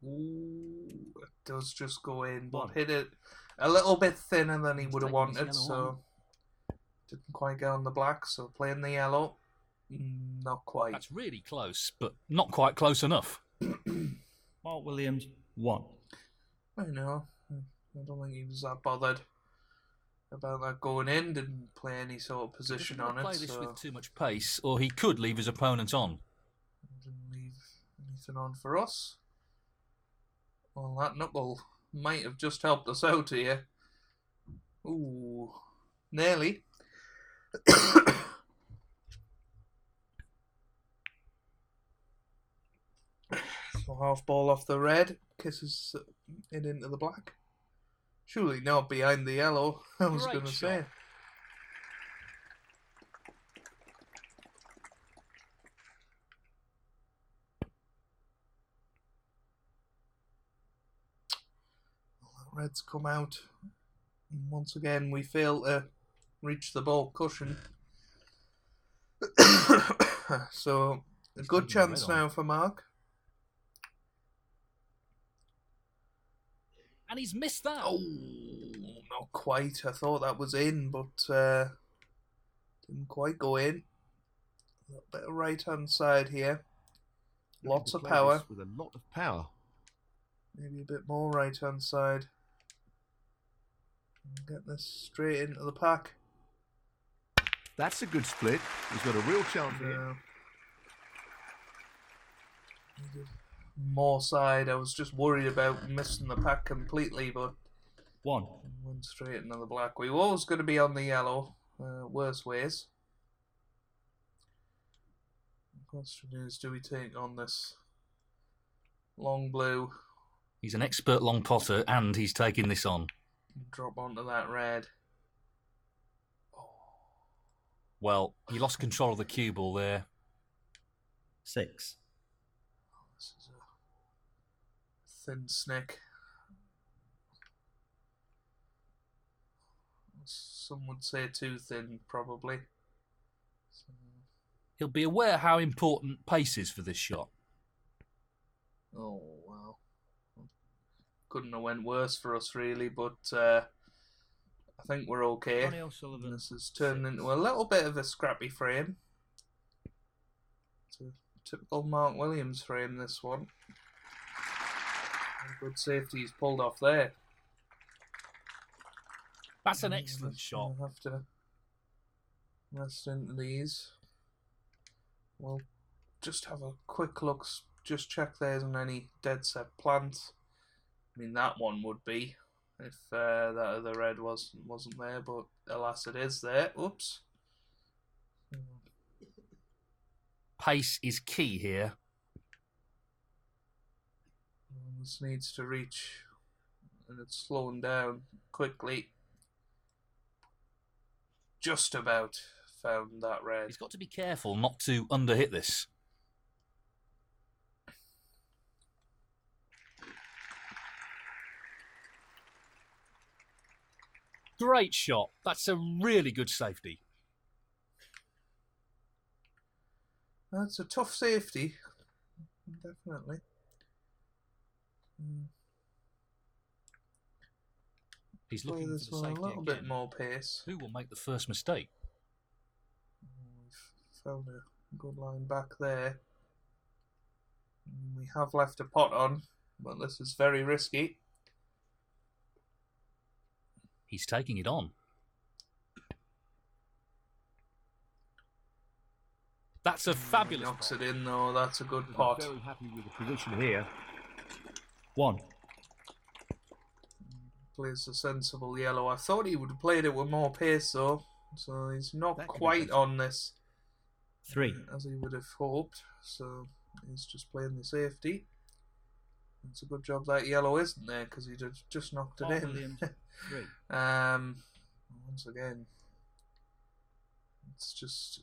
Ooh, it does just go in, but One. hit it a little bit thinner than he He's would have taking his wanted, yellow so didn't quite get on the black, so playing the yellow, not quite. That's really close, but not quite close enough. Mark Williams 1. I know. I don't think he was that bothered about that going in. Didn't play any sort of position Doesn't on play it, this so with too much pace, or he could leave his opponent on. didn't leave anything on for us. Well, that knuckle might have just helped us out here. Ooh, nearly. So half ball off the red, kisses it into the black. Surely not behind the yellow, I was Great going to shot. say. Reds come out. And once again, we fail to reach the ball cushion. So, a He's good taking the chance red on. now for Mark. And he's missed that. Oh, not quite. I thought that was in, but didn't quite go in. A little bit of right-hand side here. Lots To of play power. this with a lot of power. Maybe a bit more right-hand side. Get this straight into the pack. That's a good split. He's got a real chance here. Yeah. Needed more side. I was just worried about missing the pack completely, but 1. went straight into the black. We were always going to be on the yellow. Worse ways. The question is, do we take on this long blue? He's an expert long potter, and he's taking this on. Drop onto that red. Well, he lost control of the cue ball there. 6. This is a thin snick. Some would say too thin, probably. So, He'll be aware how important pace is for this shot. oh, wow. Couldn't have went worse for us, really, but I think we're okay. Ronnie O'Sullivan. This has turned into a little bit of a scrappy frame. It's a typical Mark Williams frame, this one. Good safety he's pulled off there. That's an excellent shot. We'll have to rest into these. We'll just have a quick look, just check there isn't any dead set plants. I mean, that one would be if that other red wasn't there, but alas, it is there. Oops. Pace is key here. This needs to reach, and it's slowing down quickly. Just about found that red. He's got to be careful not to underhit this. Great shot. That's a really good safety. That's a tough safety, definitely. He's Play looking this for the one a safety little again. bit more pace. Who will make the first mistake? We've found a good line back there. We have left a pot on, but this is very risky. He's taking it on. That's a fabulous Knocks pot. it in though. That's a good I'm pot. very happy with the position here. 1. Plays a sensible yellow. I thought he would have played it with more pace though, so he's not That could be quite better. on this 3. as he would have hoped. So he's just playing the safety. It's a good job that yellow isn't there because he'd have just knocked it Mark in. Williams, 3. Once again, it's just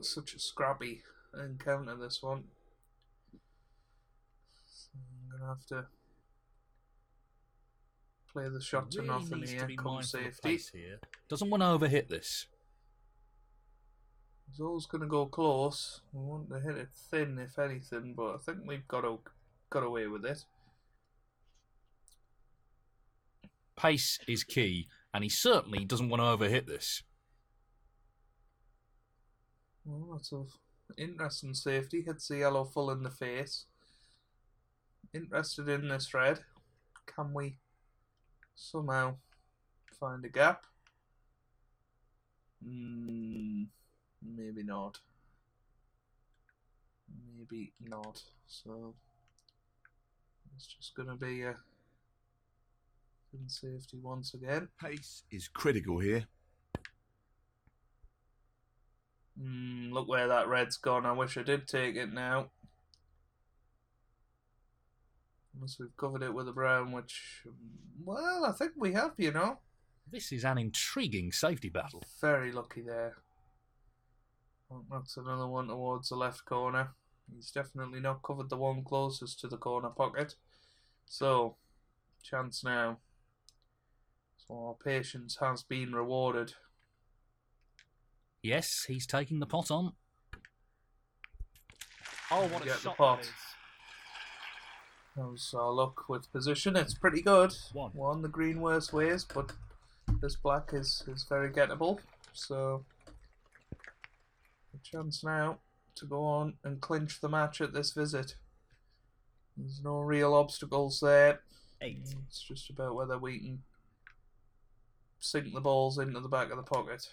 such a scrappy encounter, this one. So I'm gonna have to play the shot to Really nothing needs here. to be Come mindful of safety. pace here. Doesn't want to overhit this. He's always gonna go close. We want to hit it thin, if anything, but I think we've got away with it. Pace is key, and he certainly doesn't want to overhit this. Well, that's a interesting safety. Hits the yellow full in the face. Interested in this red. Can we somehow find a gap? Maybe not. Maybe not. So it's just going to be a In safety once again. Pace is critical here. Look where that red's gone. I wish I did take it now. Unless we've covered it with a brown, which, well, I think we have, you know. This is an intriguing safety battle. Very lucky there. That's another one towards the left corner. He's definitely not covered the one closest to the corner pocket. So, chance now. So our patience has been rewarded. Yes, he's taking the pot on. Oh, what a Get the shot pot. that is. How's our luck with position? It's pretty good. One. The green worst ways, but this black is very gettable. So, a chance now to go on and clinch the match at this visit. There's no real obstacles there. 8. It's just about whether we can sink the balls into the back of the pocket.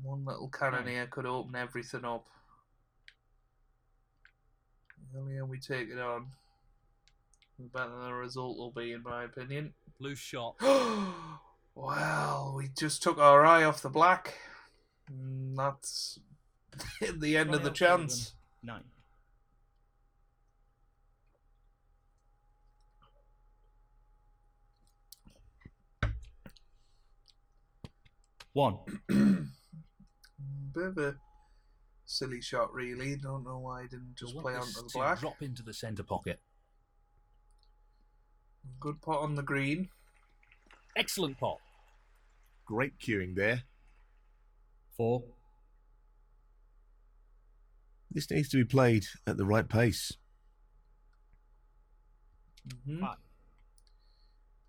One little cannon here could open everything up. The earlier we take it on, the better the result will be, in my opinion. Loose shot. Well, we just took our eye off the black. That's the end of the chance. 9. One. Bit of a silly shot, really. Don't know why I didn't just play onto the black. Drop into the centre pocket. Good pot on the green. Excellent pot. Great cueing there. 4. This needs to be played at the right pace. 5.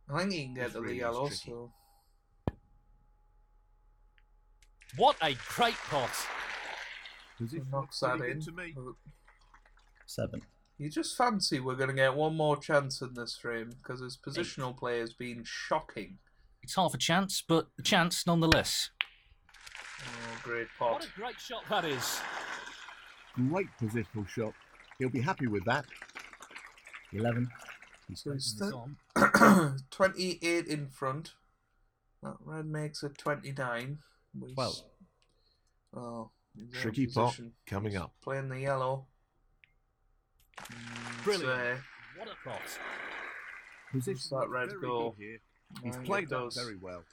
I think he can get This to the really is yellow, tricky. so... What a great pot. Position knocks looks that pretty in. good to me. 7. You just fancy we're going to get one more chance in this frame, because his positional play has been shocking. It's half a chance, but a chance nonetheless. Oh, great What pot. a great shot that is. Great positional shot. He'll be happy with that. 11. So he's Taking this on. 28 in front. That red makes it 29. 12. Oh, he's out of Tricky pot position. coming He's up. Playing the yellow. Brilliant. What a pot. Position that red very go? good here. I He's think played it that does. very well.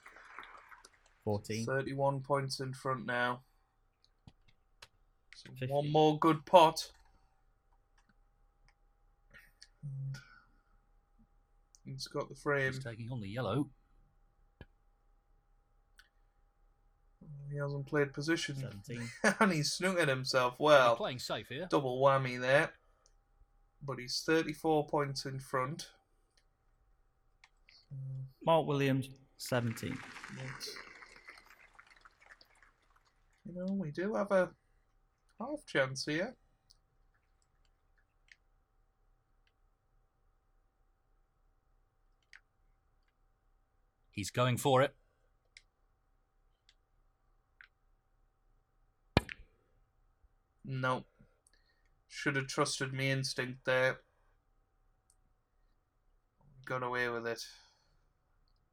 14. 31 points in front now. So 50. one more good pot. And he's got the frame. He's taking on the yellow. He hasn't played position. 17. And he's snookered himself We're well. playing safe here. Double whammy there. But he's 34 points in front. Mark Williams, 17. But, you know, we do have a half chance here. He's going for it. No. Should have trusted me instinct there. Got away with it.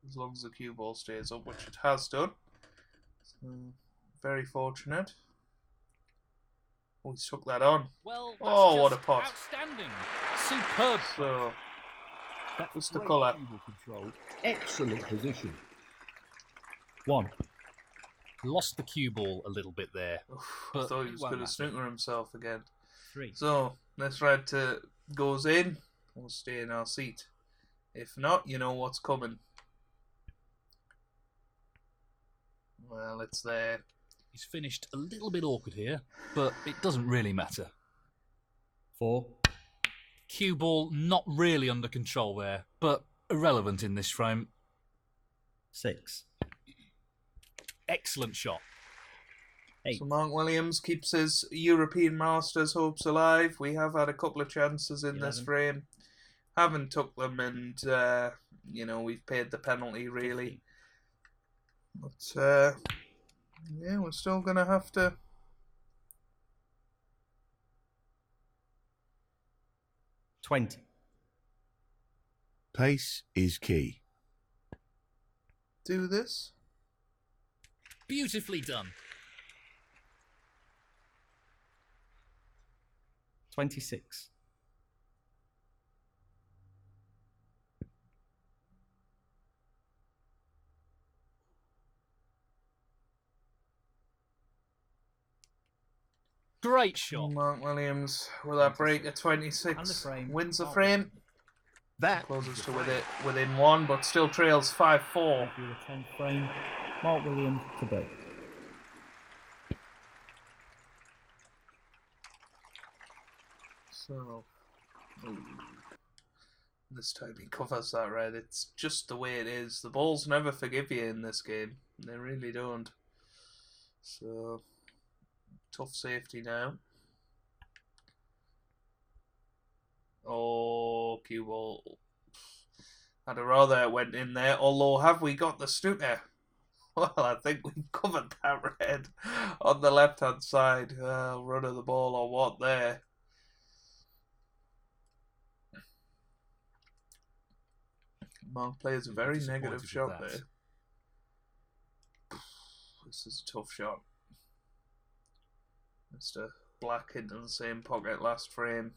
As long as the cue ball stays up, which it has done. So, very fortunate. Oh, he took that on. Well, that's Oh, what just a pot. Outstanding. Superb. So, That's What's the great colour? cable control. Excellent position. 1. Lost the cue ball a little bit there. I But thought he it was won't going to matter. snooker himself again. 3. So, this red goes in. We'll stay in our seat. If not, you know what's coming. Well, it's there. He's finished a little bit awkward here, but it doesn't really matter. 4. Cue ball not really under control there, but irrelevant in this frame. 6. Excellent shot. 8. So Mark Williams keeps his European Masters hopes alive. We have had a couple of chances in this 11. frame. Haven't took them, and you know, we've paid the penalty really. But yeah, we're still gonna have to 20. Pace is key. Do this. Beautifully done. 26. Great shot. Mark Williams with that break at 26. And the frame. Wins the Mark frame. That Closes to within one, but still trails 5-4. With the 10th frame, Mark Williams to break. So, ooh. This time he covers that red. It's just the way it is. The balls never forgive you in this game. They really don't. So, tough safety now. Oh, cue ball. I'd rather it went in there. Although, have we got the snooker? Well, I think we've covered that red on the left-hand side. Run of the ball or what there. Mark plays a very negative shot there. This is a tough shot. Mr. Black into the same pocket last frame.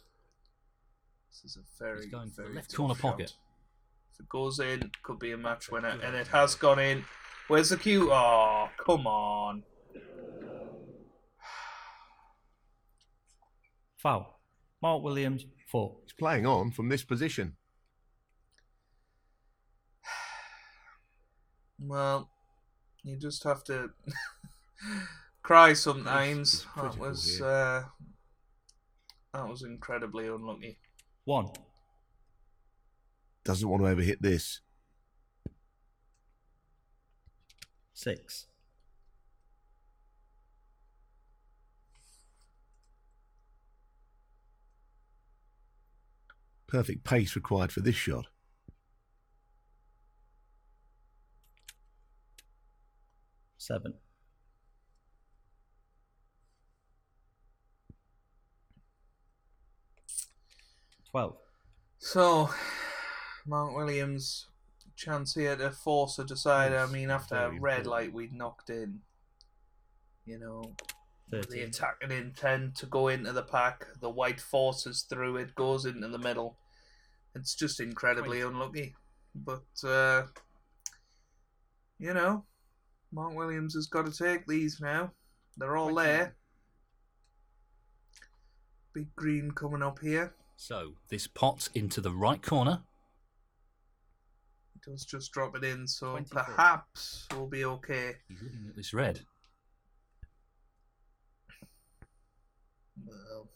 This is a very, He's going for the very left tough corner shot. pocket. If it goes in, could be a match winner, and it has gone in. Where's the cue? Oh, come on. Foul. Mark Williams, 4. is playing on from this position. Well, you just have to cry sometimes. It's critical That was incredibly unlucky. 1. Doesn't want to overhit this. 6. Perfect pace required for this shot. 7. 12. So, Mark Williams, chance here to force a decider. I mean, after a Very red important. light we'd knocked in, you know, the 13. attacking intent to go into the pack, the white forces through it, goes into the middle. It's just incredibly 20. unlucky. But, you know, Mark Williams has got to take these now. They're all 21. there. Big green coming up here. So, this pot into the right corner. Does just drop it in, so 24. perhaps we'll be okay. He's looking at this red. Well,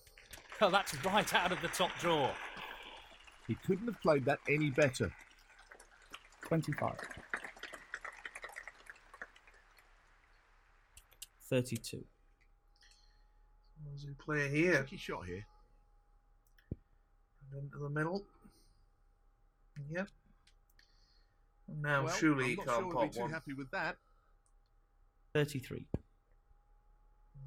Oh, that's right out of the top drawer. He couldn't have played that any better. 25. 32. what does he play here? Tricky shot here. And into the middle. Yep. And now Well, surely he I'm not can't sure we'll pop be too one. happy with that. 33.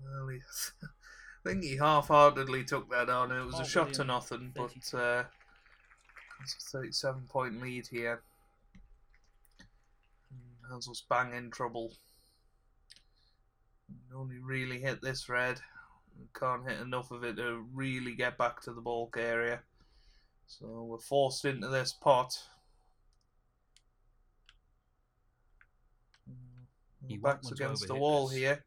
Well, I think he half-heartedly took that on. It was a Mark shot to Williams, nothing, but 32. it's a 37-point lead here. And has us bang in trouble. We only really hit this red. We can't hit enough of it to really get back to the bulk area. So we're forced into this pot. He won't Backs want to against the overhit wall this. here.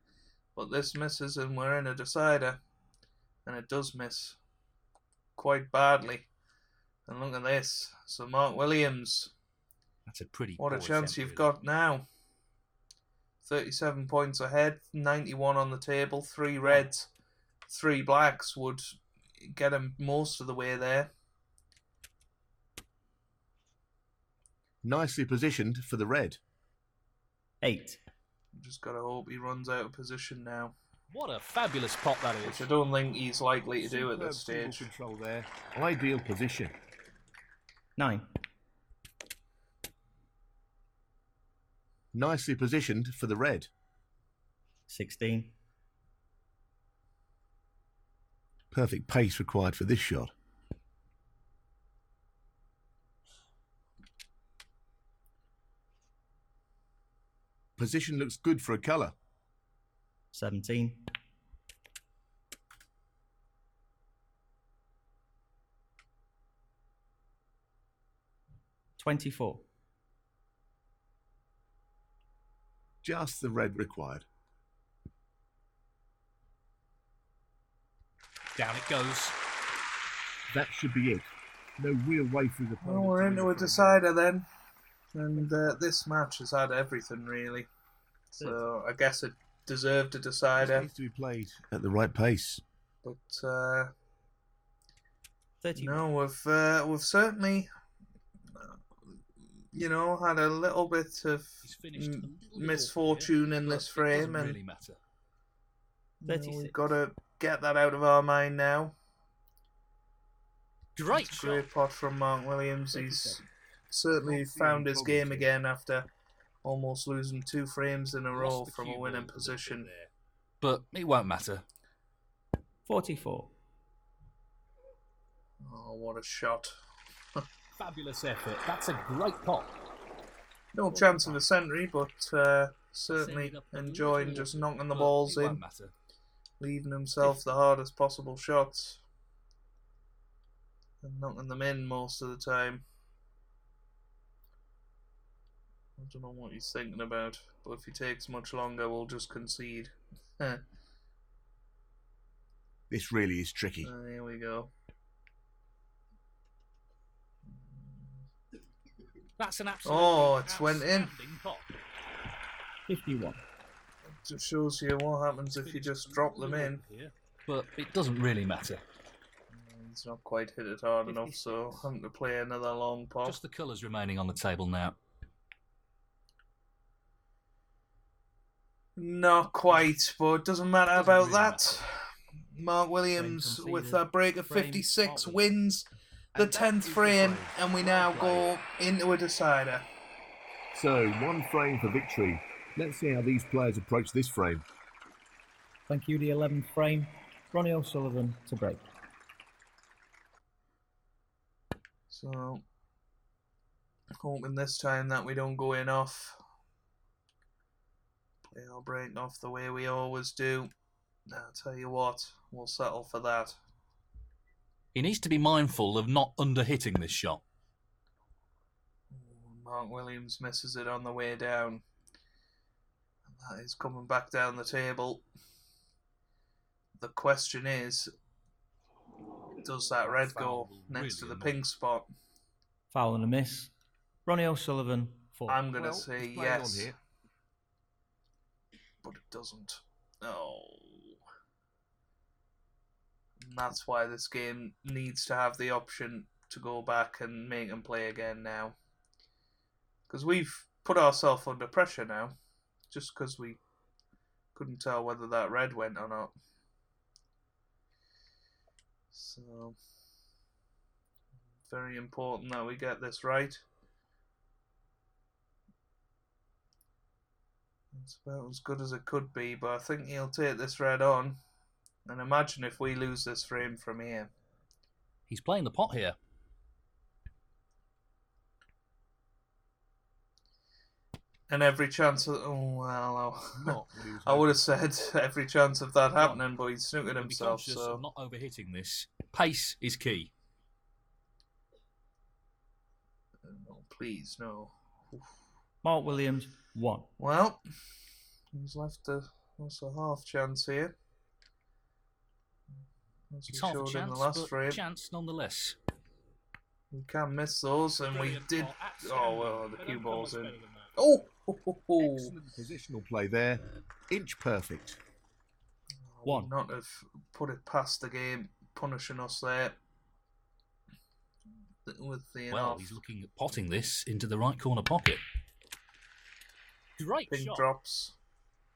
But this misses and we're in a decider. And it does miss quite badly. And look at this. So Mark Williams, That's a pretty what a poor chance attempt, you've really. got now. 37 points ahead, 91 on the table, 3 reds, 3 blacks would get him most of the way there. Nicely positioned for the red. 8. Just got to hope he runs out of position now, What a fabulous pot that which is. I don't think he's likely to do at Superb this single stage. control there. Ideal position. 9. Nicely positioned for the red. 16. Perfect pace required for this shot. position looks good for a colour. 17. 24. Just the red required. Down it goes. That should be it. No real way through the Well, we're into a decider then. And this match has had everything, really. So I guess it deserved a It decider. needs to be played at the right pace. But 30. no, we've certainly, had a little bit of He's finished a little bit misfortune off in here, this but it frame, doesn't and really matter. 36. we've got to get that out of our mind now. Great It's a shot. great pot from Mark Williams. He's certainly found his game again after almost losing 2 frames in a row Lost the from cue a ball winning little bit position. there. But it won't matter. 44. Oh, what a shot. Fabulous effort. That's a great pot. No chance of a century, but certainly enjoying just knocking the But balls it won't in, matter. leaving himself the hardest possible shots. And knocking them in most of the time. I don't know what he's thinking about, but if he takes much longer, we'll just concede. This really is tricky. Here we go. That's an absolutely It's went in. outstanding pot. 51. Just shows you what happens if you just drop them in. Here, but it doesn't really matter. It's not quite hit it hard enough, so having to play another long pot. Just the colours remaining on the table now. Not quite, but it doesn't matter Doesn't about really that. matter. Mark Williams Frame with conceded. a break of Frame 56 out. wins the And that 10th is the frame, frame. and we now Well go into a decider. So, 1 frame for victory. Let's see how these players approach this frame. Thank you, the 11th frame. Ronnie O'Sullivan to break. So, hoping this time that we don't go in off. Play our break off the way we always do. I'll tell you what, we'll settle for that. He needs to be mindful of not under-hitting this shot. Mark Williams misses it on the way down. And that is coming back down the table. The question is, does that red go Foul next to really the annoying. pink spot? Foul and a miss. Ronnie O'Sullivan 4. I'm going to Well, say it's playing yes, on here. but it doesn't. Oh. And that's why this game needs to have the option to go back and make him play again now. Because we've put ourselves under pressure now, just because we couldn't tell whether that red went or not. So, very important that we get this right. It's about as good as it could be, but I think he'll take this red on. And imagine if we lose this frame from here. He's playing the pot here. And every chance of... Oh, well, Not what he was I would have hoping. said every chance of that happening, but he's snookered Be himself, conscious so... of not overhitting this. Pace is key. No, please, no. Mark Williams 1. Well, he's left that's a half chance here. As we It's half a showed in chance, the last but frame. chance nonetheless. We can miss those, and we Brilliant did... pot, Oh, outstanding. well, the They cue don't come ball's much in. better than that. Oh! Excellent positional play there. Inch perfect. One. Would not have put it past the game, punishing us there. With the Well, off. he's looking at potting this into the right corner pocket. Great Pink shot. drops.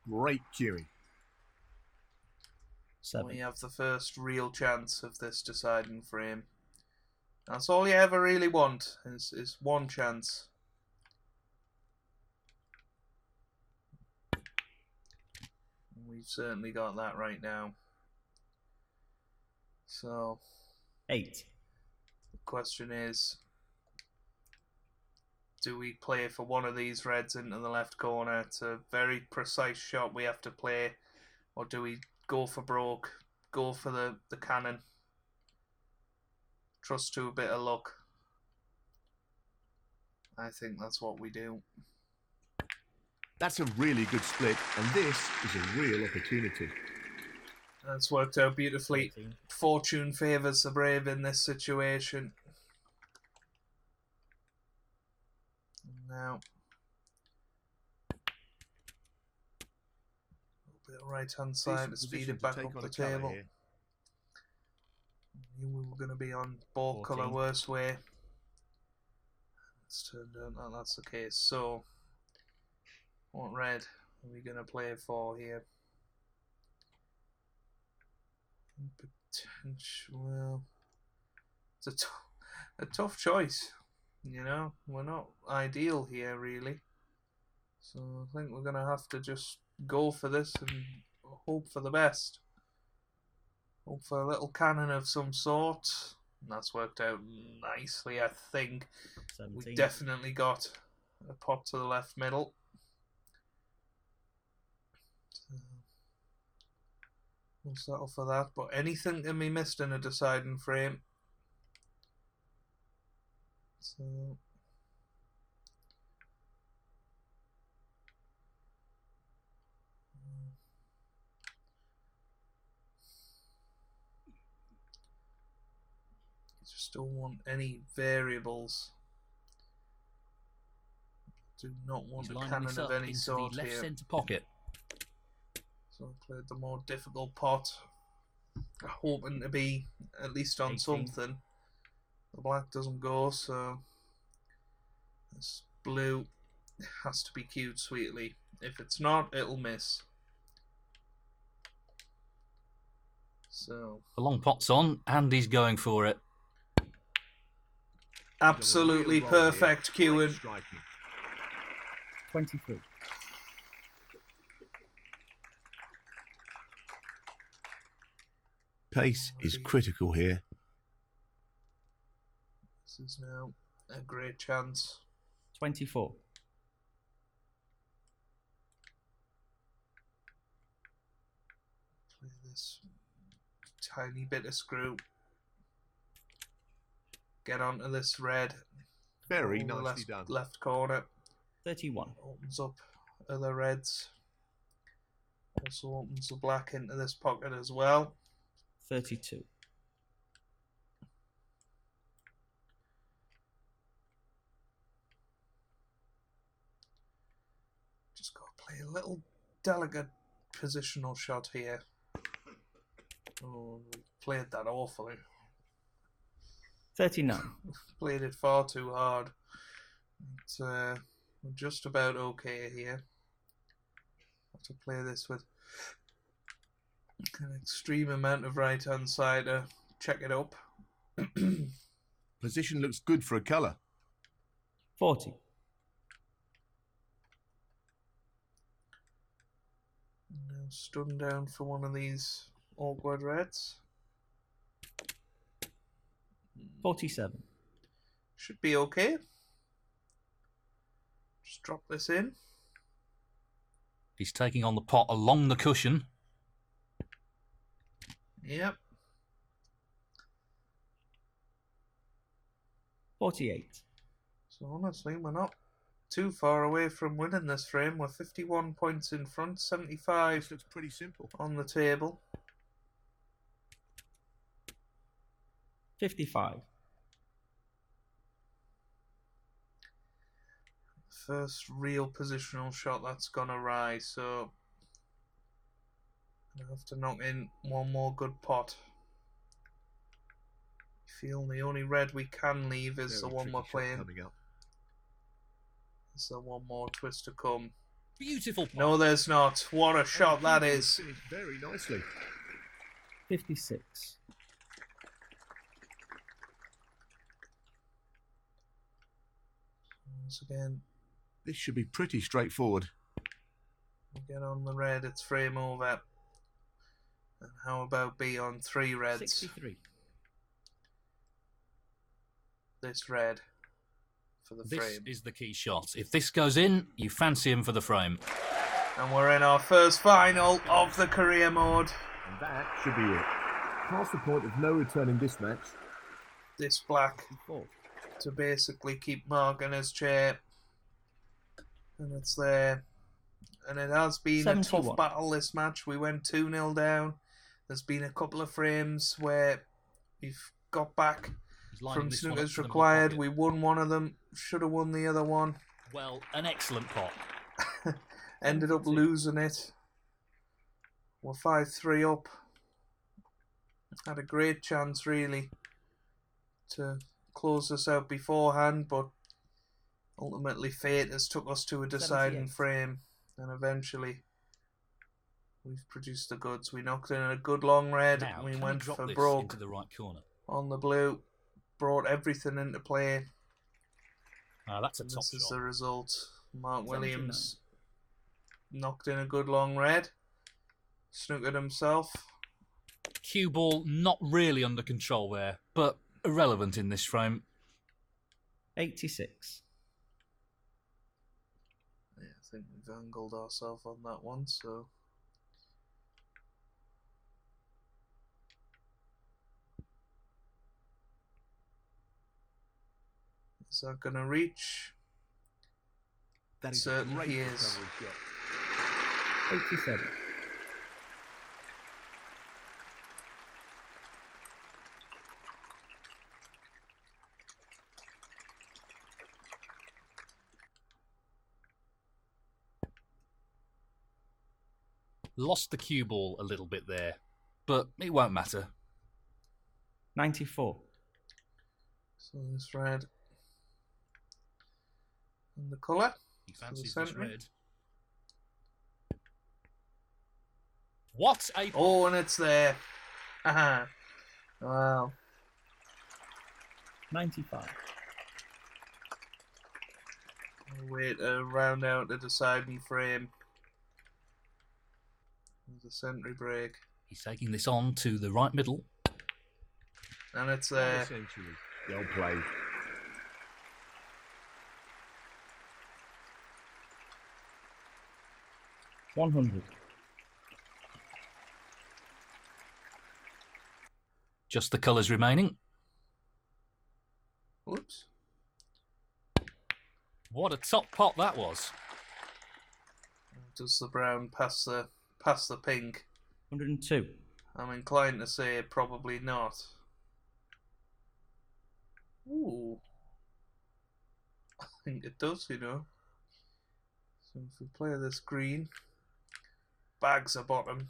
Great cueing. 7. We have the first real chance of this deciding frame. That's all you ever really want, is one chance. We've certainly got that right now. So, 8. the question is, do we play for one of these reds into the left corner? It's a very precise shot we have to play. Or do we go for broke? Go for the cannon? Trust to a bit of luck. I think that's what we do. That's a really good split, and this is a real opportunity. That's worked out beautifully. 13. Fortune favours the brave in this situation. Now, a bit of right hand side to speed it back up the table. We were going to be on ball 14. colour worst way. It's turned out that that's the case. So, what red are we going to play for here? Well, it's a tough choice. You know, we're not ideal here really. So I think we're going to have to just go for this and hope for the best. Hope for a little cannon of some sort. And that's worked out nicely, I think. 17. We definitely got a pot to the left middle. So we'll settle for that. But anything can be missed in a deciding frame. So just don't want any variables. Do not want He's a lining cannon this of up any into sort the left here. centre pocket. So I played the more difficult pot, hoping to be at least on 18. something. The black doesn't go, so this blue has to be cued sweetly. If it's not, it'll miss. So The long pot's on, and he's going for it. absolutely perfect cueing. 23. Pace is critical here. This is now a great chance. 24. Play this tiny bit of screw. Get onto this red. Very Over the nicely done. left corner. 31. Opens up other reds. Also opens the black into this pocket as well. 32. Just got to play a little delicate positional shot here. Oh, we played that awfully. 39. Played it far too hard. We're just about okay here. Have to play this with an extreme amount of right hand side to check it up. Position looks good for a colour. 40. Now stun down for one of these awkward reds. 47. Should be okay. Just drop this in. He's taking on the pot along the cushion. Yep. 48. So honestly, we're not too far away from winning this frame. We're 51 points in front, 75 This looks pretty simple. on the table. 55. First real positional shot that's gone awry, so I have to knock in one more good pot. I feel the only red we can leave is the Very one we're tricky shot playing. coming up. Is there one more twist to come? Beautiful pot. No, there's not. What a shot that And is. finished very nicely. 56. Once again, This should be pretty straightforward. we get on the red, it's frame over. And how about be on 3 reds? 63. This red for for the This frame. is the key shot. If this goes in, you fancy him for the frame. And we're in our first final of the career mode. And that should be it. Past the point of no return in this match. This black to basically keep Mark in his chair. And it's there. And it has been a 71. tough battle, this match. We went 2-0 down. There's been a couple of frames where we've got back He's lining from this one up Snooker's to the middle required. pocket. We won one of them. Should have won the other one. Well, an excellent pot. Ended up losing it. We're 5-3 up. Had a great chance, really, to close this out beforehand, but ultimately fate has took us to a deciding 78. frame, and eventually we've produced the goods. We knocked in a good long red, Now, and we can went drop for this broke into the right corner? on the blue. Brought everything into play. That's a And top this is shot. the result. Mark 79. Williams knocked in a good long red. Snookered himself. Cue ball not really under control there, but irrelevant in this frame. 86. Yeah, I think we've angled ourselves on that one, so. Is that going to reach? That is Certainly a great he is. recovery shot. 87. Lost the cue ball a little bit there, but it won't matter. 94. So this red. And the colour. He fancies the this centre. red. What a... Oh, and it's there. Haha. Wow. 95. Wait to round out the deciding frame. There's a century break. He's taking this on to the right middle. And it's What a there. century. Well played. $100. Just the colours remaining. Whoops. What a top pot that was. Does the brown pass the pink? 102. I'm inclined to say probably not. Ooh. I think it does, you know. So if we play this green, bags are bottom.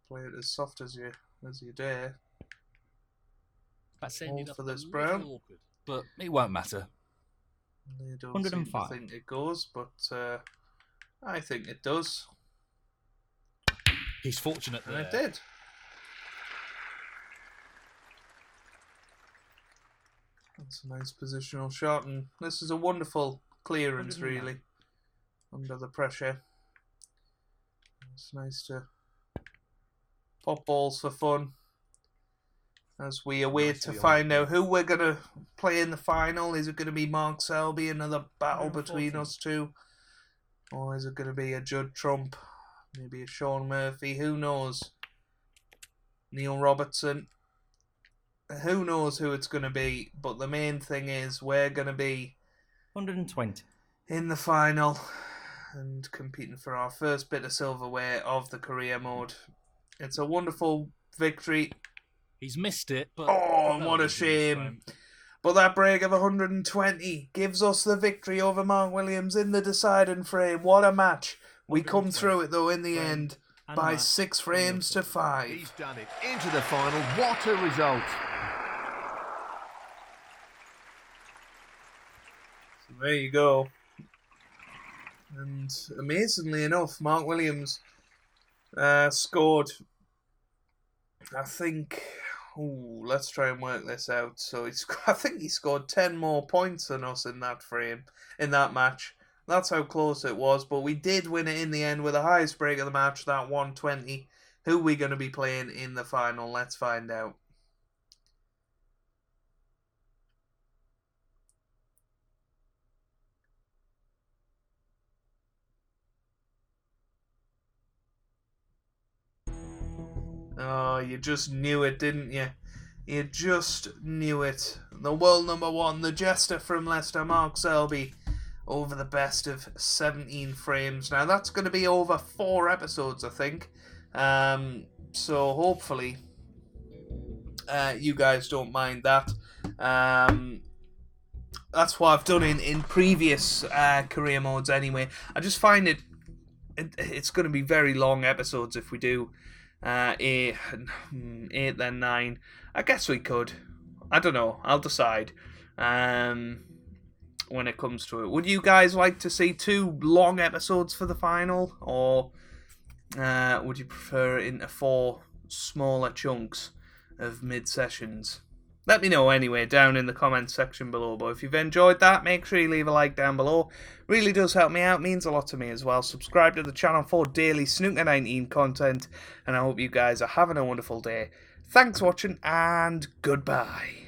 Play it as soft as you dare. That's All ended up for a this little brown. awkward, but it won't matter. They don't 105. seem to think it goes, but I think it does. He's fortunate And there. it did. That's a nice positional shot, and this is a wonderful clearance, 109. really, under the pressure. It's nice to pop balls for fun as we await to Nicely find on. out who we're going to play in the final. Is it going to be Mark Selby, another battle between 114. us two? Or is it going to be a Judd Trump? Maybe a Sean Murphy? Who knows? Neil Robertson? Who knows who it's going to be? But the main thing is we're going to be 120. in the final and competing for our first bit of silverware of the career mode. It's a wonderful victory. He's missed it, but... Oh, what a relevant in this shame. frame. But that break of 120 gives us the victory over Mark Williams in the deciding frame. What a match. We come through it, though, in the end And by match. 6 frames to 5. He's done it. Into the final. What a result. So there you go. And amazingly enough, Mark Williams scored, I think, let's try and work this out. So I think he scored 10 more points than us in that frame, in that match. That's how close it was, but we did win it in the end with the highest break of the match, that 120. Who are we going to be playing in the final? Let's find out. Oh, you just knew it, didn't you? You just knew it. The world number one, the jester from Leicester, Mark Selby, over the best of 17 frames. Now, that's going to be over 4 episodes, I think. So, hopefully, you guys don't mind that. That's what I've done in previous career modes anyway. I just find it's going to be very long episodes if we do 8 then 9. I guess we could. I don't know. I'll decide when it comes to it. Would you guys like to see 2 long episodes for the final, or would you prefer it into 4 smaller chunks of mid-sessions? Let me know anyway down in the comments section below. But if you've enjoyed that, make sure you leave a like down below. Really does help me out, means a lot to me as well. Subscribe to the channel for daily Snooker 19 content, and I hope you guys are having a wonderful day. Thanks for watching, and goodbye.